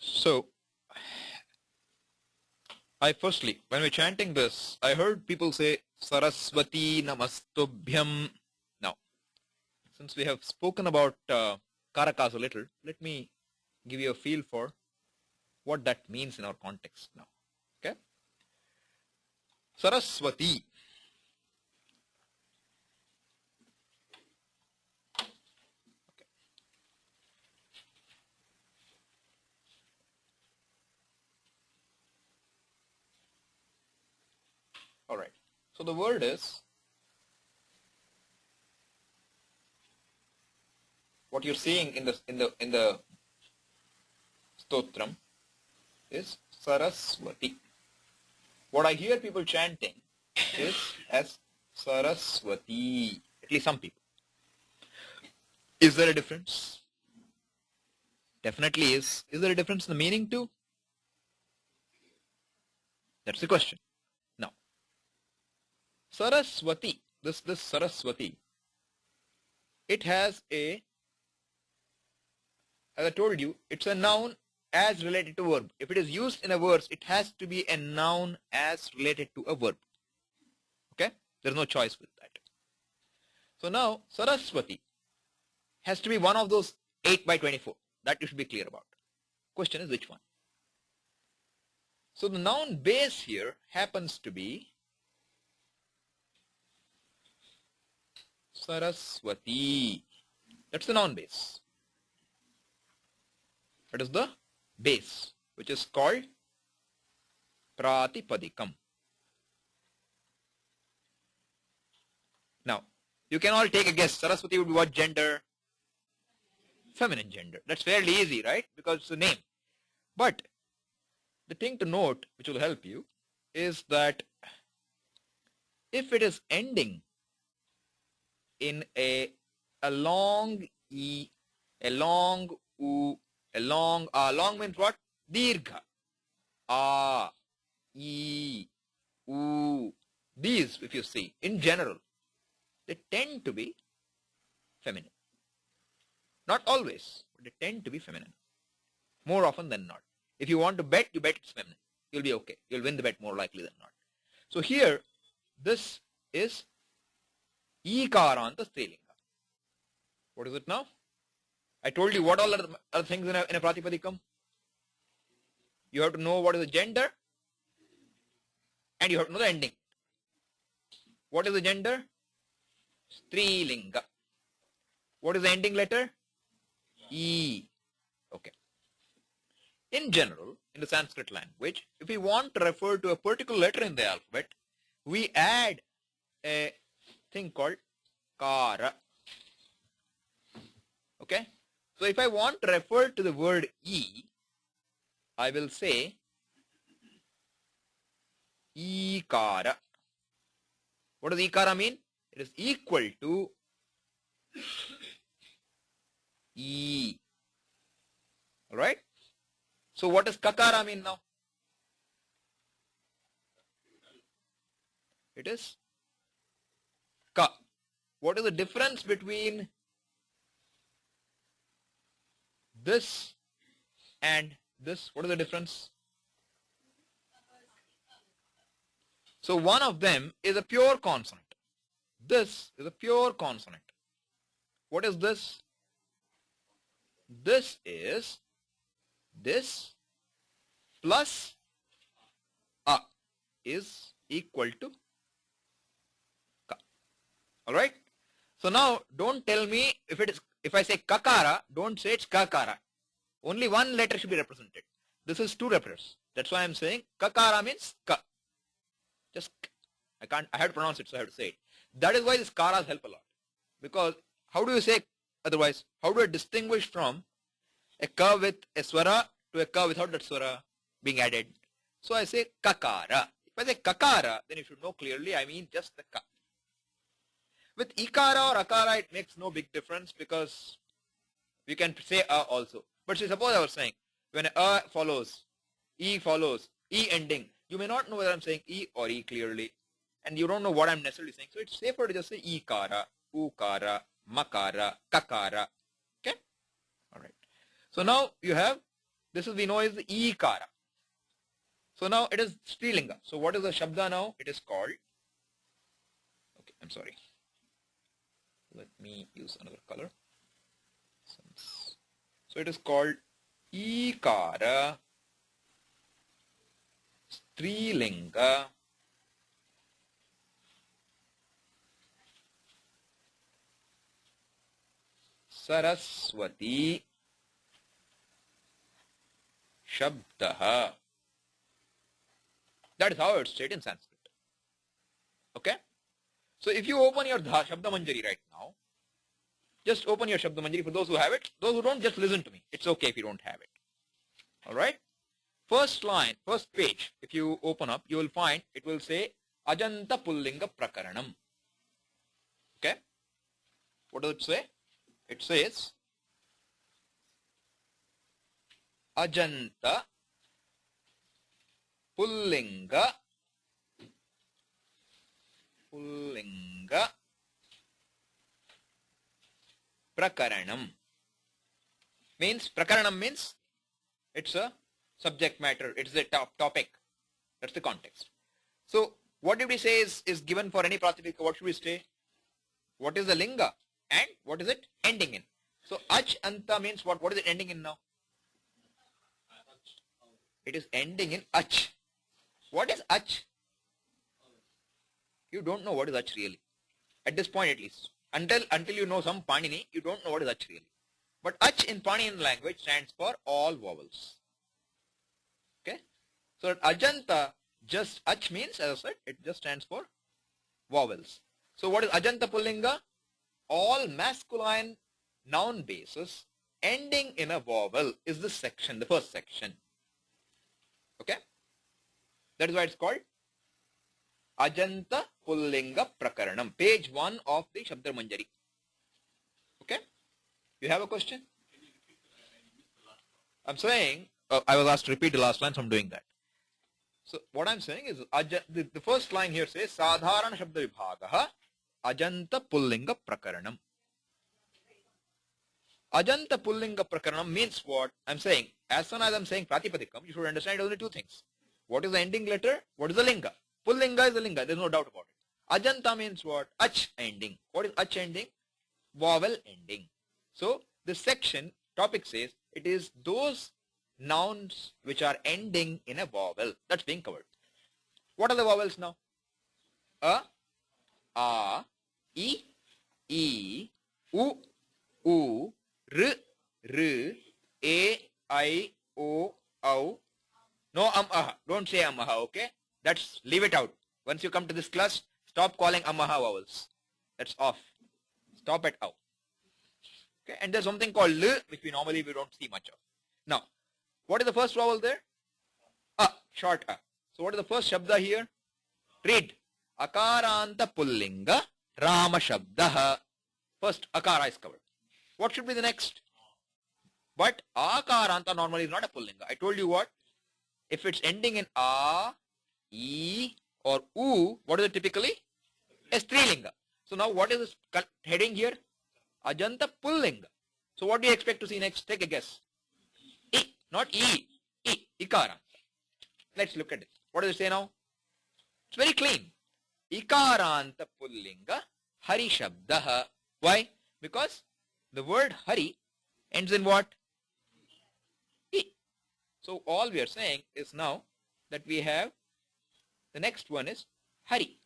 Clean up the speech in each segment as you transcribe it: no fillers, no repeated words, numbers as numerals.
So, firstly, when we're chanting this, I heard people say Saraswati Namastubhyam. Now, since we have spoken about Karakas a little, let me give you a feel for what that means in our context now. Okay? Saraswati. Okay. All right. So the word is, what you're seeing in the stotram is Saraswati. What I hear people chanting is as Saraswati. At least some people. Is there a difference? Definitely is. Is there a difference in the meaning too? That's the question. Now, Saraswati, this Saraswati, it has a, as I told you, it's a noun as related to verb. If it is used in a verse, it has to be a noun as related to a verb. Okay? There's no choice with that. So now, Saraswati has to be one of those 8 by 24. That you should be clear about. Question is which one? So the noun base here happens to be Saraswati. That's the noun base. That is the base, which is called Pratipadikam. Now, you can all take a guess. Saraswati would be what gender? Feminine gender. That's fairly easy, right? Because it's a name. But the thing to note, which will help you, is that if it is ending in a long E, a long U, a long A. Long means what? Dirgha. A, E, U. These, if you see, in general, they tend to be feminine. Not always, but they tend to be feminine. More often than not. If you want to bet, you bet it's feminine. You'll be okay. You'll win the bet more likely than not. So here, this is Ikaranta Strilinga. What is it now? I told you what all are the things in a Pratipadikam. You have to know what is the gender and you have to know the ending. What is the gender? Strilinga. What is the ending letter? E. Okay. In general, in the Sanskrit language, if we want to refer to a particular letter in the alphabet, we add a thing called kara. Okay? So if I want to refer to the word E, I will say Ikara. What does Ikara mean? It is equal to E. Alright? So what does Kakara mean now? It is Ka. What is the difference between this and this? What is the difference? So one of them is a pure consonant. This is a pure consonant. What is this? This is this plus A is equal to Ka. Alright? So now don't tell me if I say Kakara, don't say it's Kakara. Only one letter should be represented. This is two letters. That's why I'm saying Kakara means Ka. Just I have to pronounce it, so I have to say it. That is why these karas help a lot. Because how do you say otherwise? How do I distinguish from a ka with a swara to a ka without that swara being added? So I say kakara. If I say kakara, then you should know clearly I mean just the ka. With ikara or akara, it makes no big difference because we can say a also. But see, suppose I was saying when a follows, e follows, e ending, you may not know whether I'm saying e or e clearly. And you don't know what I'm necessarily saying. So it's safer to just say ikara, ukara, makara, kakara. Okay? Alright. So now you have This is we know is the ikara. So now it is Strilinga. So what is the Shabda now? It is called, okay, I'm sorry. Let me use another color. So it is called Ikara Strilinga Saraswati Shabdaha. That is how it's stated in Sanskrit. Okay? So if you open your Shabda Manjari right now, just open your Shabda Manjari for those who have it. Those who don't, just listen to me. It's okay if you don't have it. Alright? First line, first page, if you open up, you will find it will say Ajanta Pullinga Prakaranam. Okay? What does it say? It says Ajanta Pullinga Prakaranam. Means, Prakaranam means it's a subject matter, it's a topic. That's the context. So, what did we say is given for any Pratipadika? What should we say? What is the linga? And what is it ending in? So, ach anta means what? What is it ending in now? It is ending in ach. What is ach? You don't know what is ach really. At this point at least. Until you know some Panini, you don't know what is ach really. But ach in Paninian language stands for all vowels. Okay? So Ajanta, just ach means, as I said, it just stands for vowels. So what is Ajanta Pullinga? All masculine noun bases ending in a vowel is this section, the first section. Okay? That is why it's called Ajanta Pullinga Prakaranam. Page 1 of the Shabda Manjari. Okay? You have a question? I'm saying, I was asked to repeat the last line, so I'm doing that. So what I'm saying is, the first line here says, Sadharana Shabda Vibhagaha Ajanta Pullinga Prakaranam. Ajanta Pullinga Prakaranam means what? I'm saying, as soon as I'm saying Pratipadikam, you should understand only two things. What is the ending letter? What is the linga? Pullinga is the linga, there's no doubt about it. Ajanta means what? Ach ending. What is ach ending? Vowel ending. So, this section, topic says, it is those nouns which are ending in a vowel. That's being covered. What are the vowels now? A, I, U, R, A, I, O, Au. No aha. Don't say aha, okay? That's, leave it out. Once you come to this class, stop calling aha vowels. That's off. Stop at au. Okay, and there's something called l, which we don't see much of. Now, what is the first vowel there? A, short a. So what is the first shabda here? Read. Akaranta Pullinga Rama Shabdaha. First akara is covered. What should be the next? But akaranta normally is not a Pullinga. I told you what? If it's ending in a, e, or u, what is it typically? A Strilinga. So now what is this heading here? Ajanta Pullinga. So what do you expect to see next? Take a guess. I, not E. I, Ikara. Let's look at it. What does it say now? It's very clean. Ikaranta Pullinga Hari Shabdaha. Why? Because the word Hari ends in what? I. So all we are saying is now that we have the next one is Hari.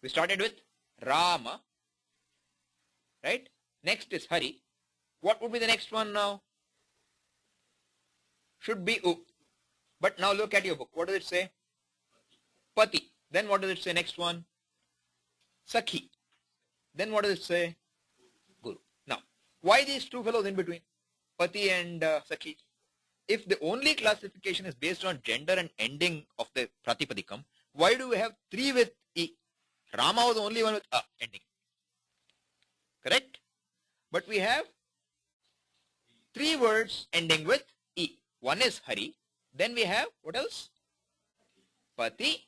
We started with Rama. Right? Next is Hari. What would be the next one now? Should be U. But now look at your book. What does it say? Pati. Then what does it say next one? Sakhi. Then what does it say? Guru. Now, why these two fellows in between? Pati and Sakhi. If the only classification is based on gender and ending of the Pratipadikam, why do we have three with E? Rama was the only one with A ending. Correct? But we have three words ending with E. One is Hari. Then we have, what else? Pati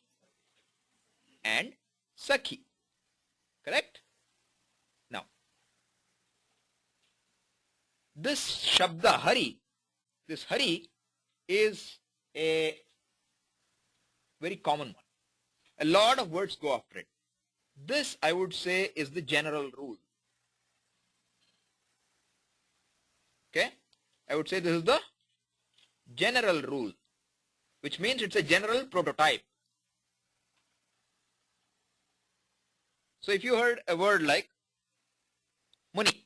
and Sakhi. Correct? Now, this Shabda Hari this Hari is a very common one. A lot of words go after it. This, I would say, is the general rule. Okay? I would say this is the general rule, which means it's a general prototype. So if you heard a word like money,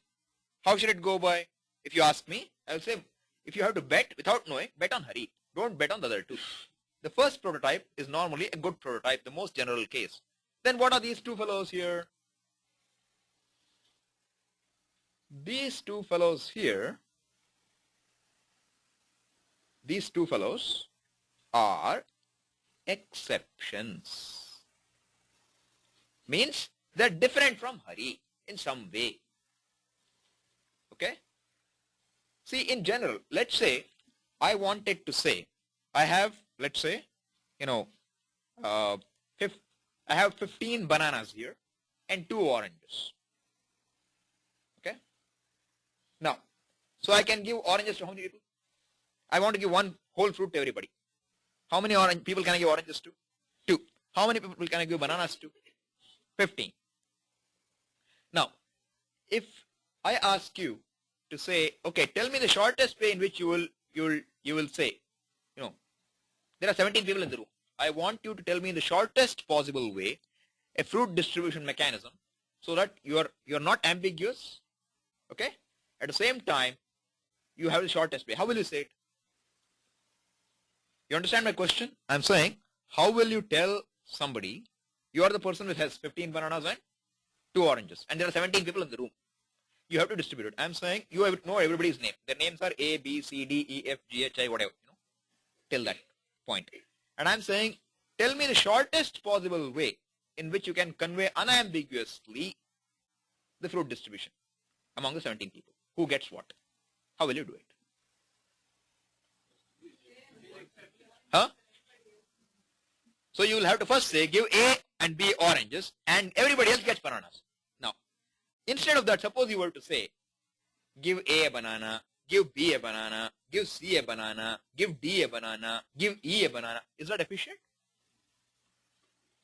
how should it go by? If you ask me, I will say, if you have to bet without knowing, bet on Hari. Don't bet on the other two. The first prototype is normally a good prototype, the most general case. Then what are these two fellows here? These two fellows here, these two fellows are exceptions. Means they're different from Hari in some way. Okay? See, in general, let's say I wanted to say, I have, let's say, I have 15 bananas here and 2 oranges. Okay? Now, so I can give oranges to how many people? I want to give one whole fruit to everybody. How many people can I give oranges to? 2. How many people can I give bananas to? 15. Now, if I ask you to say, okay, tell me the shortest way in which you will say, there are 17 people in the room. I want you to tell me in the shortest possible way a fruit distribution mechanism so that you're not ambiguous. Okay? At the same time, you have the shortest way. How will you say it? You understand my question? I'm saying, how will you tell somebody you are the person who has 15 bananas and 2 oranges and there are 17 people in the room? You have to distribute it. I'm saying you know everybody's name. Their names are A, B, C, D, E, F, G, H, I, whatever, till that point. And I'm saying, tell me the shortest possible way in which you can convey unambiguously the fruit distribution among the 17 people. Who gets what? How will you do it? Huh? So you will have to first say, give A and B oranges and everybody else gets bananas. Now, instead of that, suppose you were to say, give A banana, give B a banana, give C a banana, give D a banana, give E a banana. Is that efficient?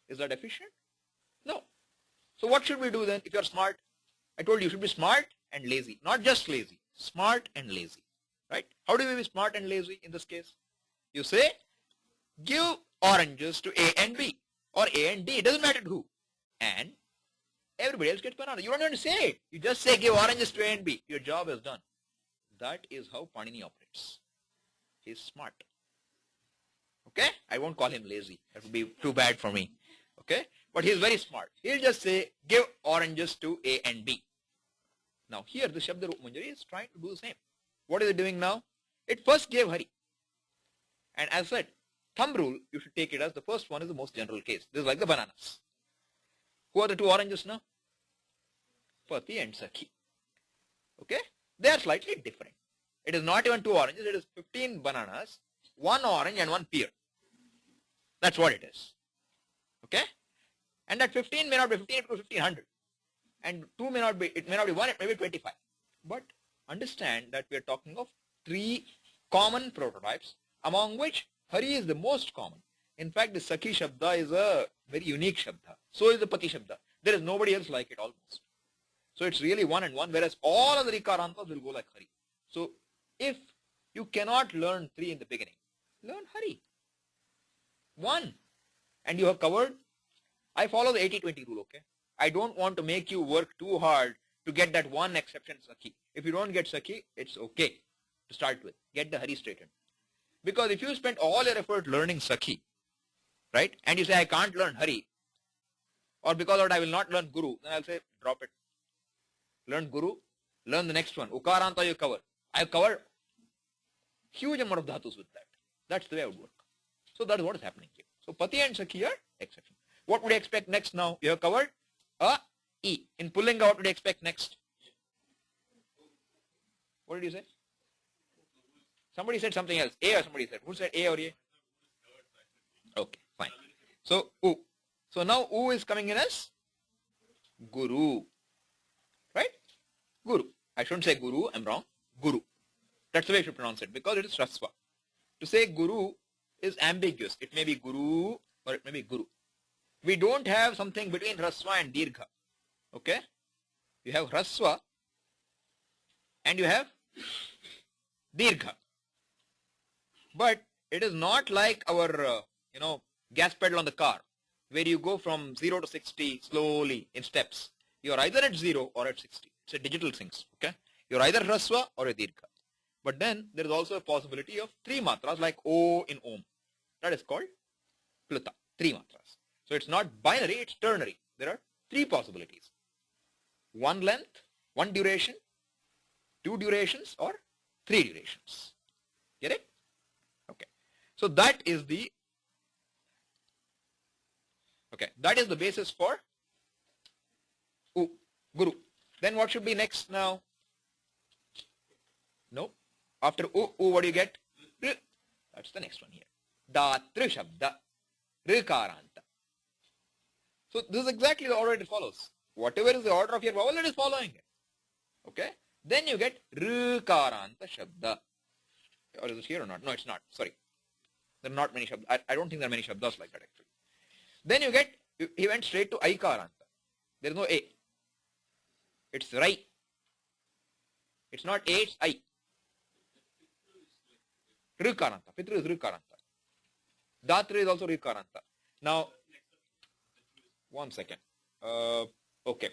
Is that efficient? No. So what should we do then if you're smart? I told you should be smart and lazy. Not just lazy. Smart and lazy. Right? How do we be smart and lazy in this case? You say, give oranges to A and B. Or A and D. It doesn't matter to who. And everybody else gets banana. You don't even say it. You just say give oranges to A and B. Your job is done. That is how Panini operates. He's smart. Okay? I won't call him lazy. That would be too bad for me. Okay? But he's very smart. He'll just say, give oranges to A and B. Now here the Shabda Roop Manjari is trying to do the same. What is it doing now? It first gave Hari. And as I said, thumb rule, you should take it as the first one is the most general case. This is like the bananas. Who are the 2 oranges now? Pati and Sakhi. Okay? They are slightly different. It is not even 2 oranges, it is 15 bananas, 1 orange and 1 pear. That's what it is. Okay? And that 15 may not be 15, it could be 1500. And 2 may not be, it may not be 1, it may be 25. But understand that we are talking of 3 common prototypes, among which Hari is the most common. In fact, the Sakhi Shabda is a very unique Shabda. So is the Pati Shabda. There is nobody else like it almost. So it's really 1 and 1, whereas all other Ikarantas will go like Hari. So if you cannot learn 3 in the beginning, learn Hari. 1. And you have covered. I follow the 80-20 rule, okay? I don't want to make you work too hard to get that one exception Sakhi. If you don't get Sakhi, it's okay to start with. Get the Hari straightened. Because if you spend all your effort learning Sakhi, right, and you say, I can't learn Hari, or because of it, I will not learn Guru, then I'll say, drop it. Learn Guru, learn the next one. Ukaranta you cover. I have covered huge amount of dhatus with that. That's the way I would work. So that is what is happening here. So Pati and Sakhi are exception. What would you expect next now? You have covered A, E. In Pullinga, what would you expect next? What did you say? Somebody said something else. A or somebody said. Who said A or A? Okay, fine. So U. So now U is coming in as Guru. Right? Guru. I shouldn't say Guru. I'm wrong. Guru. That's the way you should pronounce it, because it is Hraswa. To say Guru is ambiguous. It may be Guru or it may be Guru. We don't have something between Hraswa and Dirgha. Okay? You have Hraswa and you have Dirgha. But it is not like our, gas pedal on the car, where you go from 0 to 60 slowly in steps. You are either at 0 or at 60. It's a digital thing. Okay? You're either Hraswa or a Dirgha. But then there is also a possibility of 3 matras like O in Om. That is called Pluta. 3 matras. So it's not binary, it's ternary. There are 3 possibilities. 1 length, 1 duration, 2 durations, or 3 durations. Get it? Okay. So that is the basis for U, Guru. Then what should be next now? No. After U, what do you get? R. That's the next one here. Datru Shabda. Rikaranta. So this is exactly the order it follows. Whatever is the order of your vowel, it is following it. Okay? Then you get Rikaranta Shabda. Or is it here or not? No, it's not. Sorry. There are not many Shabdas. I don't think there are many Shabdas like that actually. Then you get, he went straight to Aikaranta. There is no A. It's Rai. It's not A, it's I. Rikaranta. Pitru is Rikaranta. Datra is also Rikaranta. Now, one second. Okay.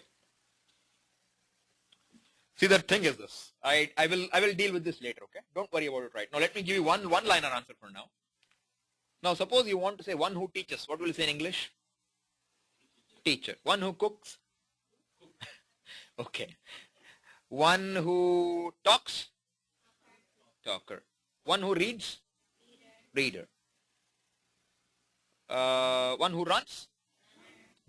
See, the thing is this. I will deal with this later, okay? Don't worry about it right now. Let me give you one-liner answer for now. Now, suppose you want to say one who teaches. What will you say in English? Teacher. One who cooks? Okay. One who talks? Talker. One who reads? Reader. One who runs?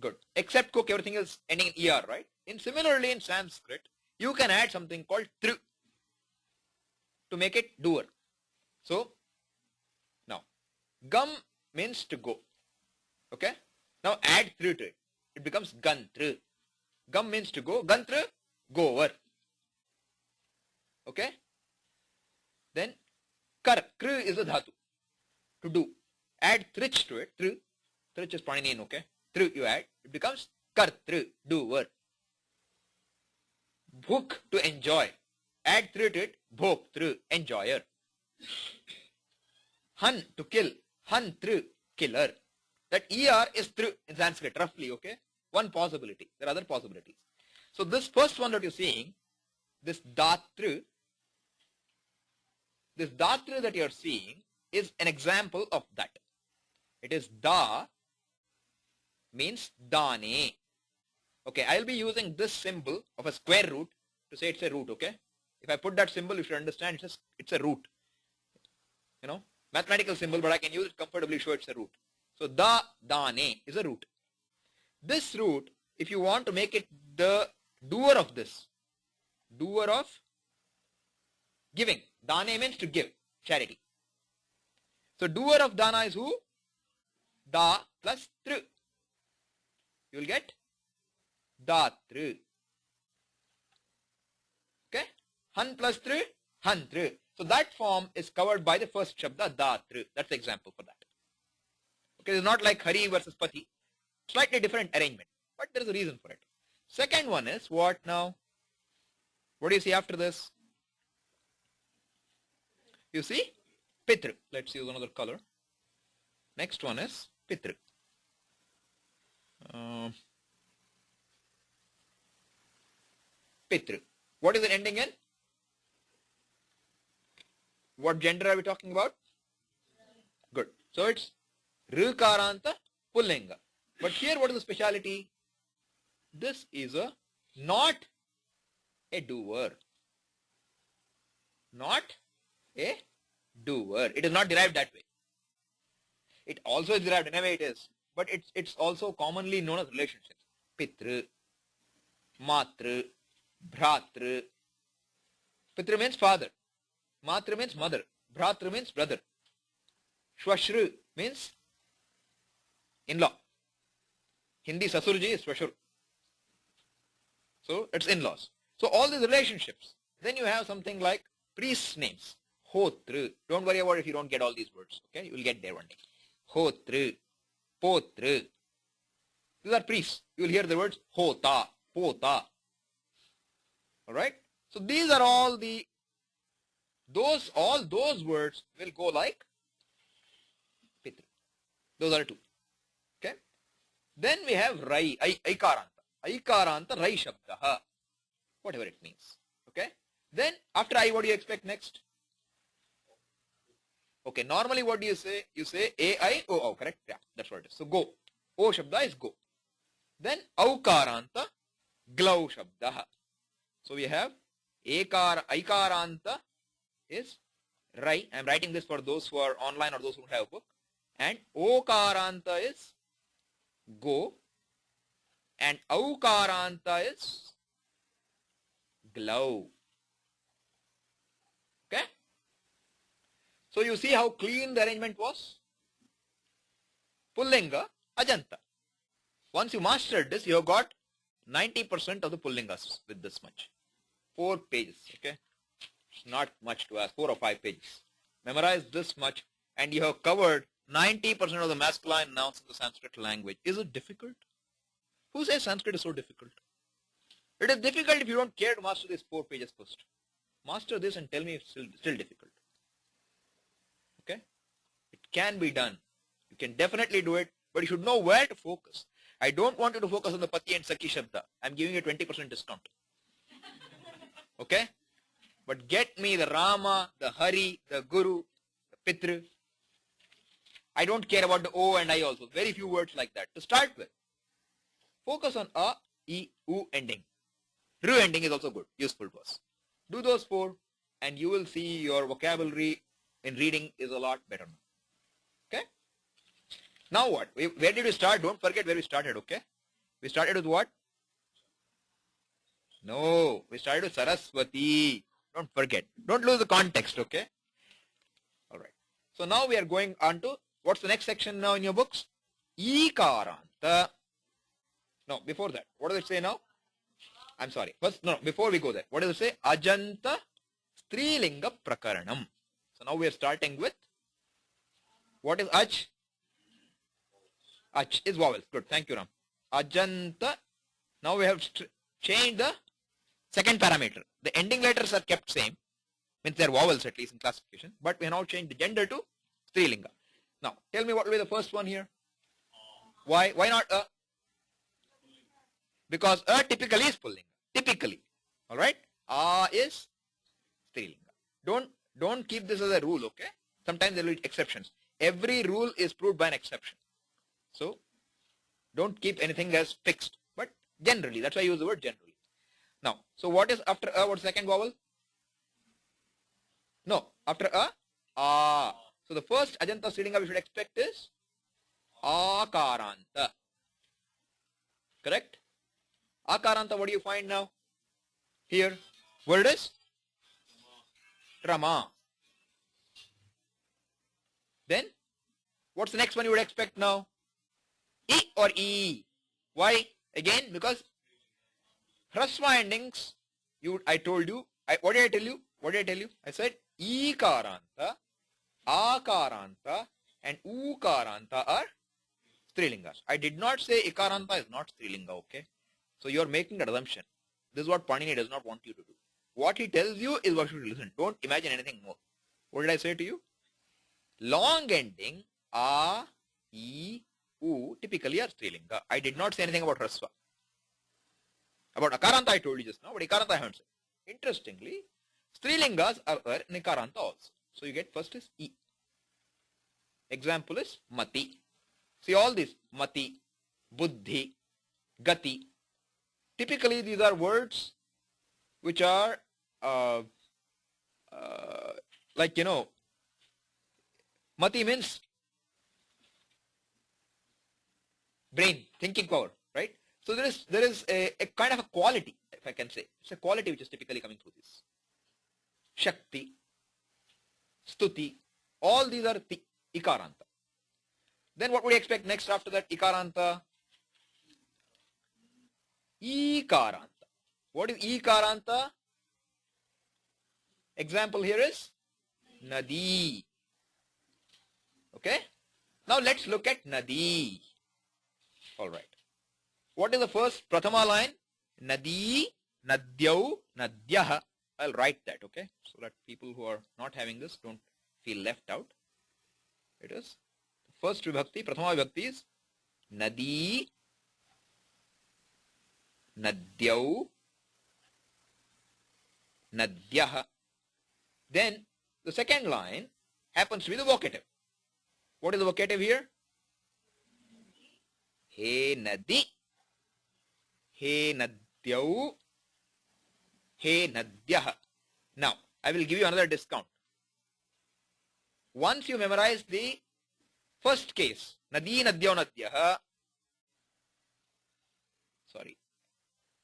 Good. Except cook, everything is ending in ER, right? Similarly, in Sanskrit, you can add something called tru to make it doer. So, now, gum means to go. Okay? Now add tru to it. It becomes gantru. Gum means to go. Gantru, goer. Okay? Then, kar. Kr is a dhatu. To do. Add trich to it. Tru. Trich is Paninian, okay? Tru you add. It becomes kartru, doer. Bhuk, to enjoy. Add tru to it. Bhoktru, enjoyer. Han, to kill. Hantru, killer. That ER is tru in Sanskrit, roughly, okay? One possibility. There are other possibilities. So this first one that you're seeing, this datru that you're seeing is an example of that. It is da means dane. Okay, I'll be using this symbol of a square root to say it's a root, okay? If I put that symbol, you should understand it's a root. Mathematical symbol, but I can use it comfortably, show it's a root. So da, dane is a root. This root, if you want to make it the doer of this, doer of giving. Dane means to give, charity. So doer of dana is who? Da plus tru. You will get datru. Okay? Han plus tru, hantru. So that form is covered by the first shabda, datru. That's the example for that. Okay, it's not like Hari versus Pati. Slightly different arrangement. But there is a reason for it. Second one is what now? What do you see after this? You see? Pitru. Let's use another color. Next one is Pitru. Pitru. What is it ending in? What gender are we talking about? Good. So it's Rikaranta Pullinga. But here what is the speciality? This is not a doer. Not a doer. It is not derived that way. It also is derived in a way it is. But it's also commonly known as relationships. Pitru, Matru, Bhratru. Pitru means father. Matru means mother. Bhratru means brother. Shwashru means in-law. Hindi Sasurji is Shwashur. So it's in-laws. So all these relationships. Then you have something like priest names. Hotru. Don't worry about if you don't get all these words. Okay, you will get there one day. Hotru, Potru. These are priests. You will hear the words Hota, Pota. All right. So these are all those words will go like Pitru. Those are two. Okay. Then we have Rai, Aikaranta. Aikaranta Rai Shabdaha. Whatever it means. Okay. Then after I, what do you expect next? Okay. Normally what do you say? You say A-I-O-O. Correct? Yeah. That's what it is. So go. O Shabda is go. Then Aukaranta Glau Shabdaha. So we have Aikaranta is Rai. I am writing this for those who are online or those who have a book. And Okaranta is go. And Aukaranta is glow. Okay? So you see how clean the arrangement was? Pullinga, Ajanta. Once you mastered this, you have got 90% of the Pullingas with this much. 4 pages, okay? It's not much to ask, 4 or 5 pages. Memorize this much and you have covered 90% of the masculine nouns in the Sanskrit language. Is it difficult? Who says Sanskrit is so difficult? It is difficult if you don't care to master these 4 pages first. Master this and tell me if it's still difficult. Okay? It can be done. You can definitely do it, but you should know where to focus. I don't want you to focus on the Pati and Sakhi Shabda. I'm giving you a 20% discount. Okay? But get me the Rama, the Hari, the Guru, the Pitru. I don't care about the O and I also. Very few words like that. To start with, focus on A, E, U ending. Ru ending is also good, useful to us. Do those 4 and you will see your vocabulary in reading is a lot better now. Okay? Now what? Where did we start? Don't forget where we started, okay? We started with what? No, we started with Saraswati. Don't forget. Don't lose the context, okay? Alright. So now we are going on to, what's the next section now in your books? Ikaranta. No, before that. What does it say now? I'm sorry. First, no, before we go there. What does it say? Ajanta Strilinga Prakaranam. So now we are starting with, what is Aj? Aj is vowels. Good. Thank you, Ram. Ajanta. Now we have changed the second parameter. The ending letters are kept same. Means they are vowels at least in classification. But we have now changed the gender to Strilinga. Now, tell me what will be the first one here. Why? Why not A? Because A typically is Pullinga. Typically. Alright? A is Strilinga. Don't keep this as a rule, okay? Sometimes there will be exceptions. Every rule is proved by an exception. So, don't keep anything as fixed. But generally, that's why I use the word generally. Now, so what is after A? What's the second vowel? No, after A, A. So the first Ajanta Strilinga we should expect is Akaranta. Correct? Akaranta, what do you find now? Here, word is Rama. Then, what's the next one you would expect now? E or E. Why? Again, because Hrasva endings, I told you, what did I tell you? What did I tell you? I said Ikaranta, Akaranta and Ukaranta are Strilingas. I did not say Ikaranta is not Strilinga, okay? So you are making an assumption. This is what Panini does not want you to do. What he tells you is what you should listen. Don't imagine anything more. What did I say to you? Long ending A, E, U typically are Strilinga. I did not say anything about Hrasva. About Akaranta I told you just now, but Ikaranta I haven't said. Interestingly, Strilingas are in Ikaranta also. So you get first is E. Example is Mati. See all these Mati, Buddhi, Gati. Typically these are words which are like, you know, Mati means brain, thinking power, right? So there is a kind of a quality, if I can say. It's a quality which is typically coming through this. Shakti, Stuti, all these are Ikaranta. Then what would you expect next after that Ikaranta? Ekaranta. What is Ekaranta? Example here is Nadi. Okay. Now let's look at Nadi. All right. What is the first Prathama line? Nadi, Nadyau, Nadyaha. I'll write that, okay? So that people who are not having this don't feel left out. It is first vibhakti, Prathama vibhakti is Nadi, Nadyau, Nadyaha. Then the second line happens to be the vocative. What is the vocative here? He Nadi, He Nadyau, He Nadyaha. Now, I will give you another discount. Once you memorize the first case, Nadi, Nadyau, Nadyaha,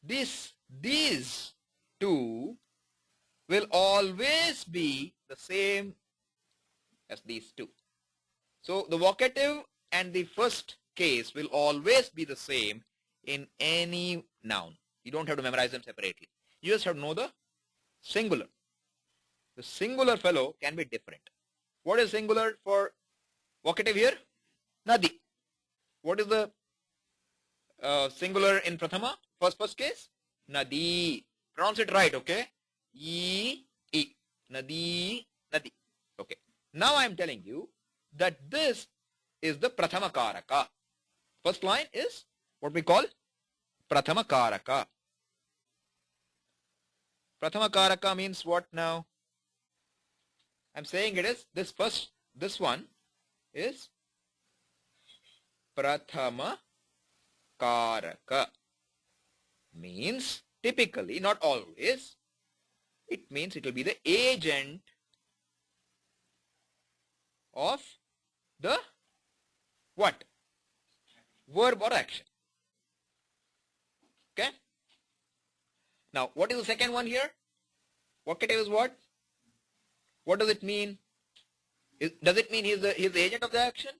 these two will always be the same as these two. So the vocative and the first case will always be the same in any noun. You don't have to memorize them separately. You just have to know the singular. The singular fellow can be different. What is singular for vocative here? Nadi. What is the singular in Prathama? First case? Nadi. Pronounce it right, okay? E. Nadi. Nadi. Okay. Now I am telling you that this is the Prathama Karaka. First line is what we call Prathama Karaka. Prathama Karaka means what now? I'm saying it is this one is Prathama Karaka. Means typically, not always, it means it will be the agent of the what? Verb or action. Okay? Now, what is the second one here? Vocative is what? What does it mean? Does it mean he's the agent of the action?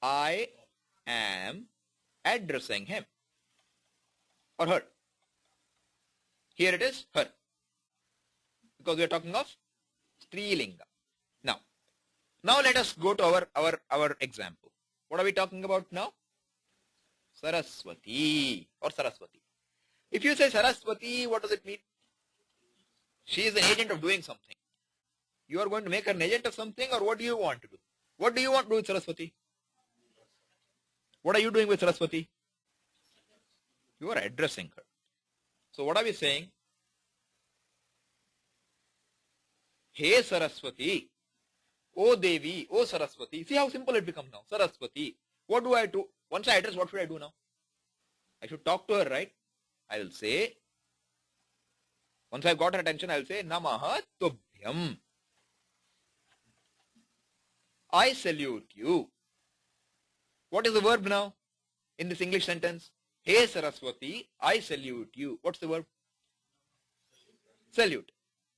I am addressing him or her. Here it is her, because we are talking of Strilinga. Now let us go to our example. What are we talking about now? Saraswati or Saraswati. If you say Saraswati, what does it mean? She is an agent of doing something. You are going to make her an agent of something, or what do you want to do? What do you want to do with Saraswati? What are you doing with Saraswati? You are addressing her. So what are we saying? Hey Saraswati, O Devi, O Saraswati. See how simple it becomes now. Saraswati. What do I do? Once I address, what should I do now? I should talk to her, right? I will say, once I've got her attention, I will say, Namaha Tubhyam. I salute you. What is the verb now in this English sentence? Hey Saraswati, I salute you. What's the verb? Salute.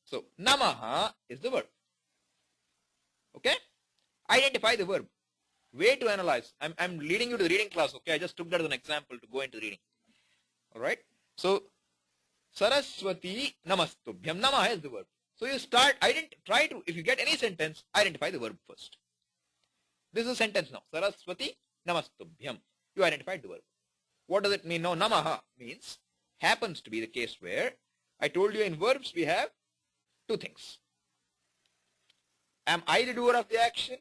So, Namaha is the verb. Okay? Identify the verb. Way to analyze. I'm leading you to the reading class, okay? I just took that as an example to go into reading. Alright? So, Saraswati Namastubhyam. Namaha is the verb. So you start, try to, if you get any sentence, identify the verb first. This is a sentence now. Saraswati Namastubhyam. You identified the verb. What does it mean now? Namaha means, happens to be the case where, I told you in verbs we have two things. Am I the doer of the action?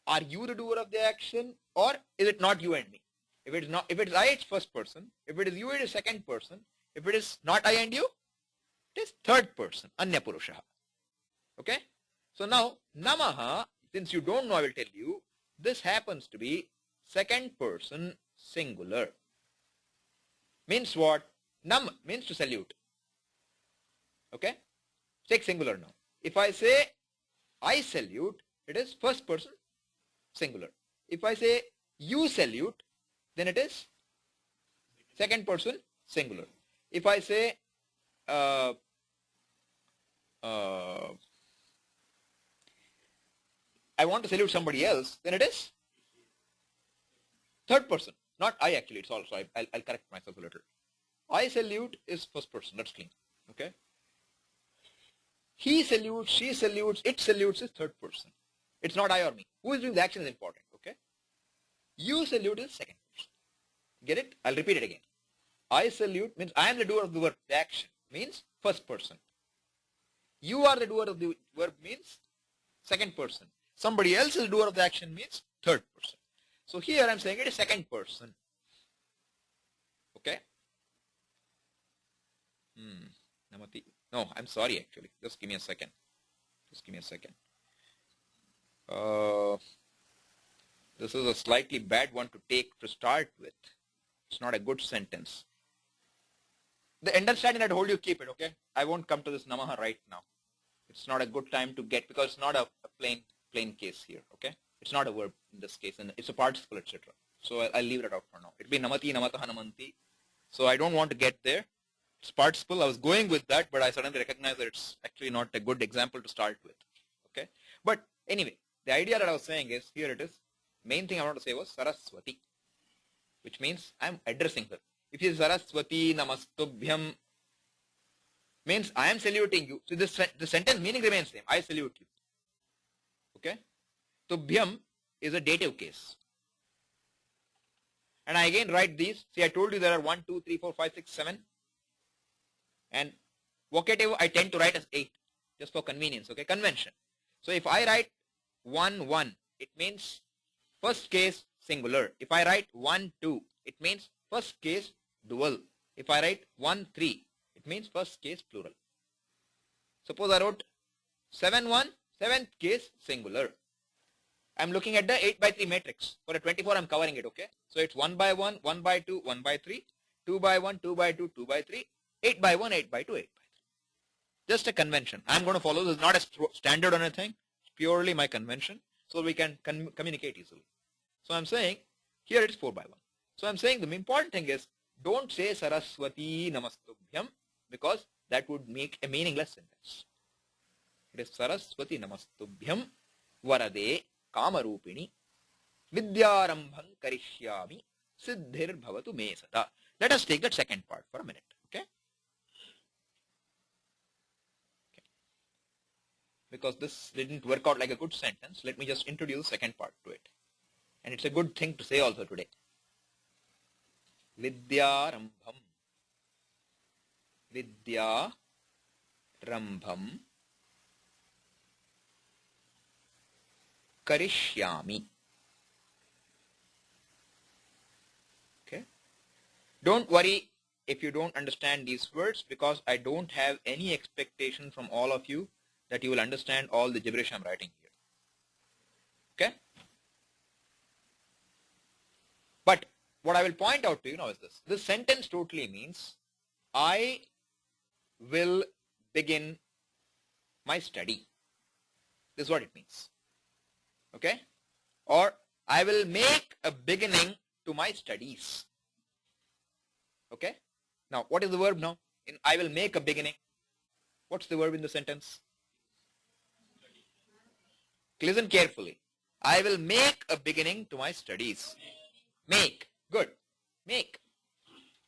Are you the doer of the action? Or is it not you and me? If it is not, if it is I, it's first person. If it is you, it is second person. If it is not I and you, it is third person, Anya Purushaha. Okay? So now, Namaha, since you don't know, I will tell you, this happens to be second person singular. Means what? Nam means to salute. Okay? Take singular now. If I say I salute, it is first person singular. If I say you salute, then it is second person singular. If I say I want to salute somebody else, then it is third person. Not I actually, it's also, I'll correct myself a little. I salute is first person, that's clean. Okay? He salutes, she salutes, it salutes is third person. It's not I or me. Who is doing the action is important, okay? You salute is second person. Get it? I'll repeat it again. I salute means I am the doer of the verb. The action means first person. You are the doer of the verb means second person. Somebody else is the doer of the action means third person. So here I'm saying it is second person. Okay? Namati. No, I'm sorry actually. Just give me a second. This is a slightly bad one to take to start with. It's not a good sentence. The understanding I told you, keep it, okay? I won't come to this namaha right now. It's not a good time to get, because it's not a plain case here, okay? It's not a verb in this case, and it's a participle, etc. So I'll leave it out for now. It'll be namati, namataha, namanti. So I don't want to get there. It's participle. I was going with that, but I suddenly recognized that it's actually not a good example to start with, okay? But anyway, the idea that I was saying is, here it is. Main thing I want to say was Saraswati, which means I'm addressing her. If you say Saraswati Namastubhyam, means I am saluting you. So the sentence meaning remains same. I salute you. Okay? Tubhyam is a dative case. And I again write these. See, I told you there are 1, 2, 3, 4, 5, 6, 7. And vocative I tend to write as 8, just for convenience. Okay? Convention. So if I write 1, 1, it means first case singular. If I write 1, 2, it means first case dual. If I write 1, 3, it means first case plural. Suppose I wrote 7, 1, seventh case singular. I'm looking at the 8 by 3 matrix. For a 24, I'm covering it, okay? So it's 1 by 1, 1 by 2, 1 by 3, 2 by 1, 2 by 2, 2 by 3, 8 by 1, 8 by 2, 8 by 3. Just a convention. I'm going to follow. This is not a standard or anything. It's purely my convention, so we can communicate easily. So I'm saying, here it is 4 by 1. So I'm saying the important thing is, don't say Saraswati Namastubhyam, because that would make a meaningless sentence. It is Saraswati Namastubhyam Varade Kamarupini Vidyarambham Karishyami Siddhir Bhavatu Me Sada. Let us take that second part for a minute. Okay? Because this didn't work out like a good sentence, let me just introduce the second part to it. And it's a good thing to say also today. Vidyarambham. Vidyarambham Karishyami. Okay. Don't worry if you don't understand these words, because I don't have any expectation from all of you that you will understand all the gibberish I'm writing here. Okay? But what I will point out to you now is this. This sentence totally means I will begin my study. This is what it means. Okay? Or I will make a beginning to my studies. Okay? Now, what is the verb now? In I will make a beginning. What's the verb in the sentence? Listen carefully. I will make a beginning to my studies. Make. Good. Make.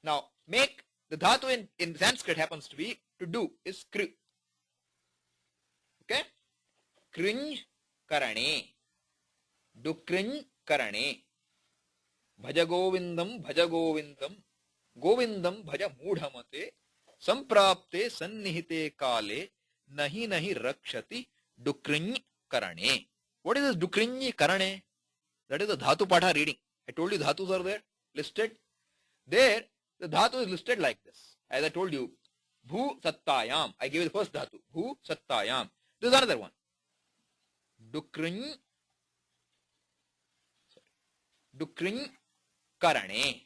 Now, make, the dhatu in Sanskrit happens to be to do, is kri. Okay? Krinj karane. Dukrinj karane. Bhaja govindam, bhaja govindam. Govindam bhaja mudhamate. Samprapte sannihite kale. Nahi nahi rakshati. Dukrinj karane. What is this dukrinj karane? That is the dhatu patha reading. I told you dhatus are there, listed. There, the dhatu is listed like this. As I told you, bhu sattayam. I gave you the first dhatu. Bhu sattayam. This is another one. Dukrinj. Dukrinj karane.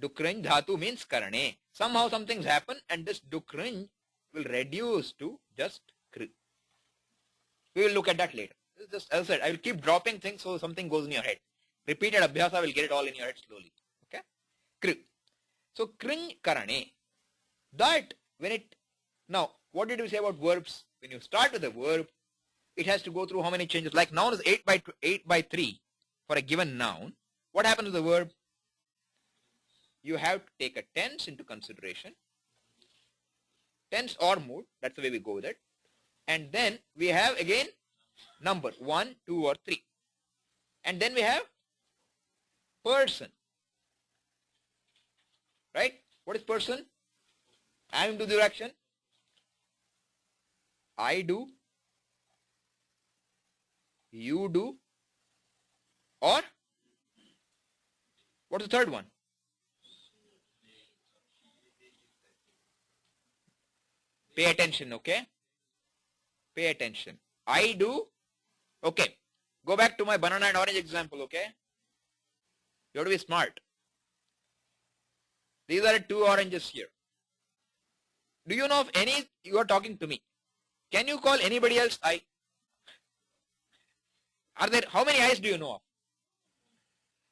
Dukrinj dhatu means karane. Somehow something's happened and this dukrinj will reduce to just kri. We will look at that later. Just as I said, I will keep dropping things so something goes in your head. Repeated abhyasa will get it all in your head slowly. Okay? Kri. So, krinj karane. That when it, now, what did we say about verbs? When you start with a verb, it has to go through how many changes? Like noun is 8 by 3 for a given noun. What happens to the verb? You have to take a tense into consideration. tense or mood. That's the way we go with it. And then we have again number 1, 2 or 3. And then we have person. Right? What is person? I am do the action. I do. You do. Or what's the third one? Pay attention, okay? Pay attention. I do. Okay. Go back to my banana and orange example, okay? You have to be smart. These are 2 oranges here. Do you know of any, you are talking to me. Can you call anybody else I? Are there, how many I's do you know of?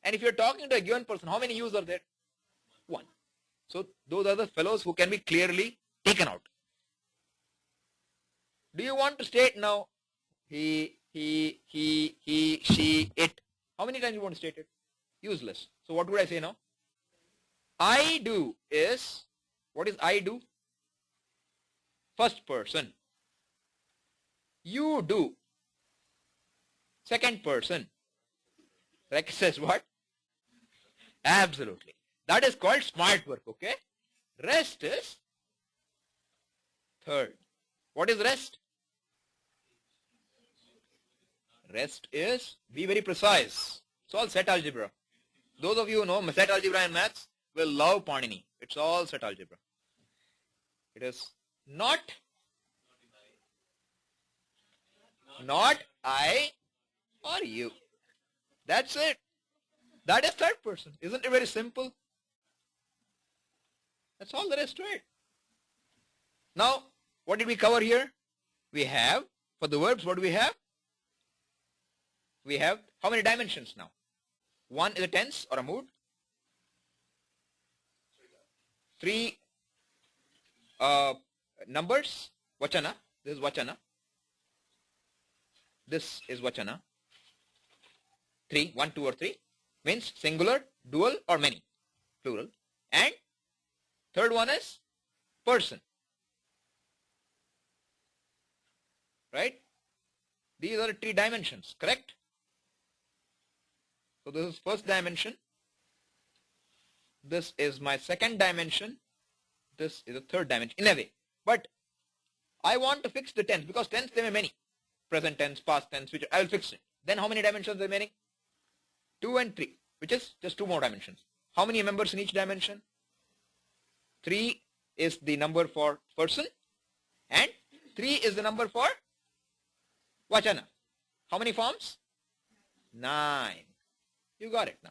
And if you're talking to a given person, how many U's are there? 1. So those are the fellows who can be clearly taken out. Do you want to state now he, she, it? How many times you want to state it? Useless. So what would I say now? I do is, what is I do? First person. You do. Second person. Rex says what? Absolutely. That is called smart work, okay? Rest is third. What is rest? Rest is, be very precise. It's all set algebra. Those of you who know set algebra and maths will love Panini. It's all set algebra. It is not I or you. That's it. That is third person. Isn't it very simple? That's all there is to it. Now, what did we cover here? We have, for the verbs, what do we have? We have how many dimensions now? 1 is a tense or a mood. 3 numbers, vachana. This is vachana. This is vachana. 3, 1, 2 or 3 means singular, dual or many, plural. And third one is person. Right? These are the 3 dimensions, correct? So this is first dimension. This is my second dimension. This is the third dimension in a way. But I want to fix the tense because tense there are many. Present tense, past tense, future. I will fix it. Then how many dimensions are remaining? 2 and 3, which is just 2 more dimensions. How many members in each dimension? 3 is the number for person and 3 is the number for vachana. How many forms? 9. You got it now.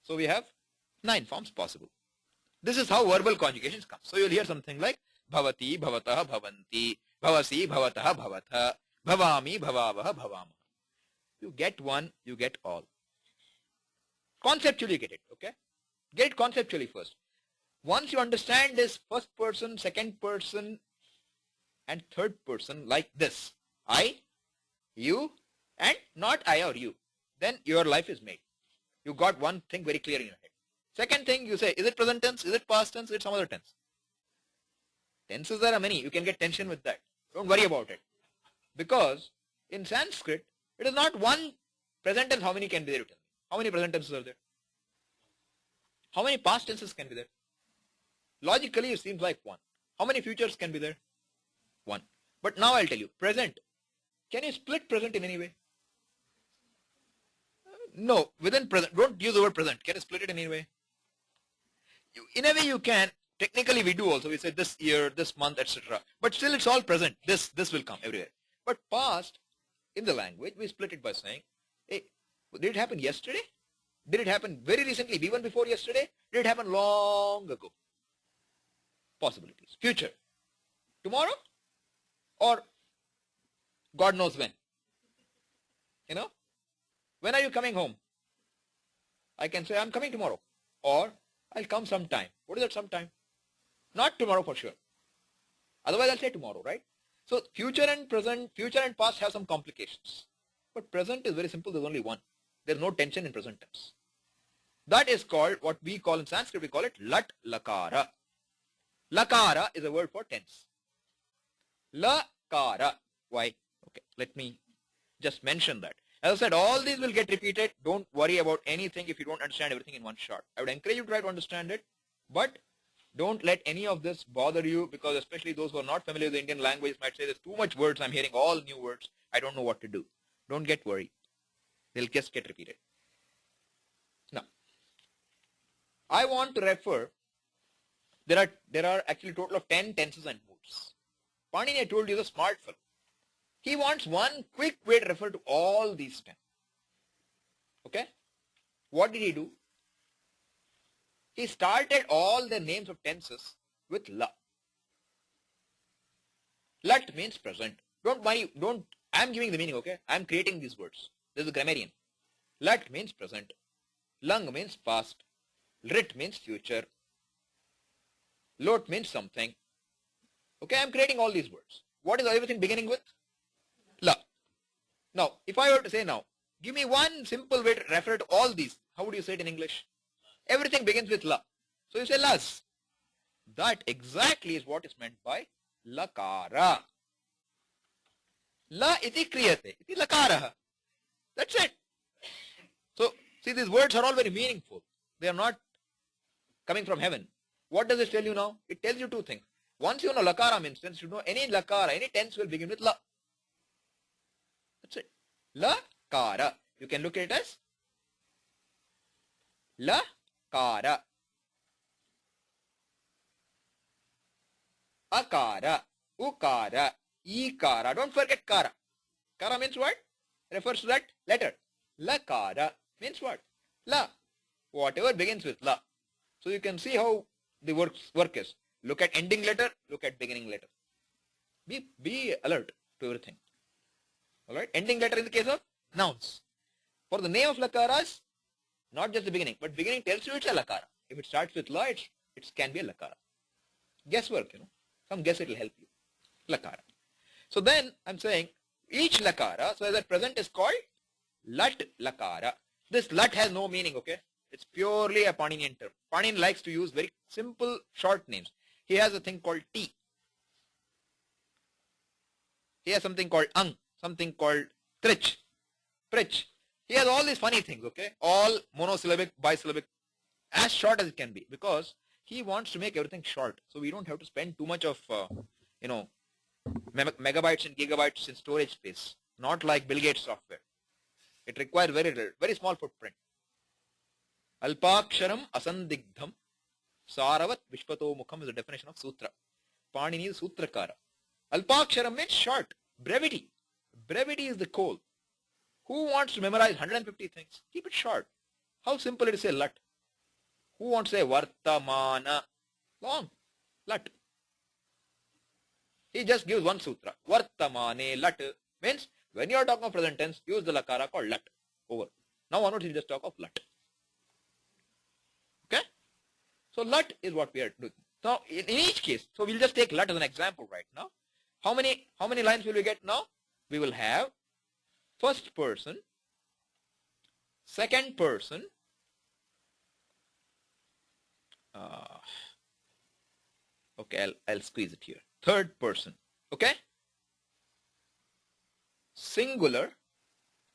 So we have 9 forms possible. This is how verbal conjugations come. So you'll hear something like bhavati, bhavatah, bhavanti, bhavasi, bhavatah, bhavatha, bhavami, bhavavaha, bhavama. You get one, you get all. Conceptually get it, okay? Get it conceptually first. Once you understand this first person, second person, and third person like this, I, you, and not I or you, then your life is made. You got one thing very clear in your head. Second thing you say, is it present tense, is it past tense, is it some other tense? Tenses there are many, you can get tension with that. Don't worry about it. Because in Sanskrit, it is not one present tense, how many can be there? How many present tenses are there? How many past tenses can be there? Logically, it seems like 1. How many futures can be there? 1. But now I'll tell you, present. Can you split present in any way? No, within present. Don't use the word present. Can you split it in any way? In a way you can. Technically we do also. We say this year, this month, etc. But still it's all present. This will come everywhere. But past, in the language, we split it by saying, hey, did it happen yesterday? Did it happen very recently, even before yesterday? Did it happen long ago? Possibilities. Future. Tomorrow? Or God knows when. You know? When are you coming home? I can say, I'm coming tomorrow. Or, I'll come sometime. What is that sometime? Not tomorrow for sure. Otherwise, I'll say tomorrow, right? So, future and present, future and past have some complications. But present is very simple. There's only one. There's no tension in present tense. That is called, what we call in Sanskrit, we call it lat lakara. Lakara is a word for tense. Lakara. Why? Okay, let me just mention that. As I said, all these will get repeated. Don't worry about anything if you don't understand everything in one shot. I would encourage you to try to understand it, but don't let any of this bother you, because especially those who are not familiar with the Indian language might say there's too much words. I'm hearing all new words. I don't know what to do. Don't get worried. They'll just get repeated. Now, I want to refer, there are actually a total of 10 tenses and moods. Panini, I told you, is a smart fellow. He wants one quick way to refer to all these 10. Okay? What did he do? He started all the names of tenses with la. Lat means present. Don't worry, I'm giving the meaning, okay? I'm creating these words. This is a grammarian. Lat means present. Lung means past. Rit means future. Lot means something. Okay, I'm creating all these words. What is everything beginning with? La. Now, if I were to say now, give me one simple way to refer to all these, how would you say it in English? Everything begins with la. So you say las. That exactly is what is meant by lakara. La iti kriyate. Iti lakara. That's it. So, see, these words are all very meaningful. They are not coming from heaven. What does it tell you now? It tells you two things. Once you know lakara means tense, you know any lakara, any tense will begin with la. That's it. Lakara. You can look at it as lakara. Akara. Ukara. Ikara. Don't forget kara. Kara means what? Refers to that letter. Lakara means what? La. Whatever begins with la. So you can see how the work is. Look at ending letter, look at beginning letter. Be alert to everything. Alright? Ending letter in the case of nouns. For the name of lakaras, not just the beginning, but beginning tells you it's a lakara. If it starts with la, it can be a lakara. Guesswork, Some guess it will help you. Lakara. So then I'm saying each lakara, so as at present is called lat lakara. This lat has no meaning, okay? It's purely a Paninian term. Panini likes to use very simple short names. He has a thing called T. He has something called ang, something called trich, prich. He has all these funny things, okay? All monosyllabic, bisyllabic, as short as it can be, because he wants to make everything short. So we don't have to spend too much of, megabytes and gigabytes in storage space. Not like Bill Gates software. It requires very small footprint. Alpaksharam asandigdham saravat vishpato mukham is the definition of sutra. Panini is sutrakara. Alpaksharam means short, brevity. Brevity is the goal. Who wants to memorize 150 things? Keep it short. How simple it is to say lat. Who wants to say vartamana? Long. Lat. He just gives one sutra. Vartamane lat means when you are talking of present tense, use the lakara called lat. Over. Now onwards you just talk of lat. Okay? So lat is what we are doing. Now in each case, so we'll just take lat as an example right now. How many lines will we get now? We will have first person, second person, okay, I'll squeeze it here. Third person, okay? Singular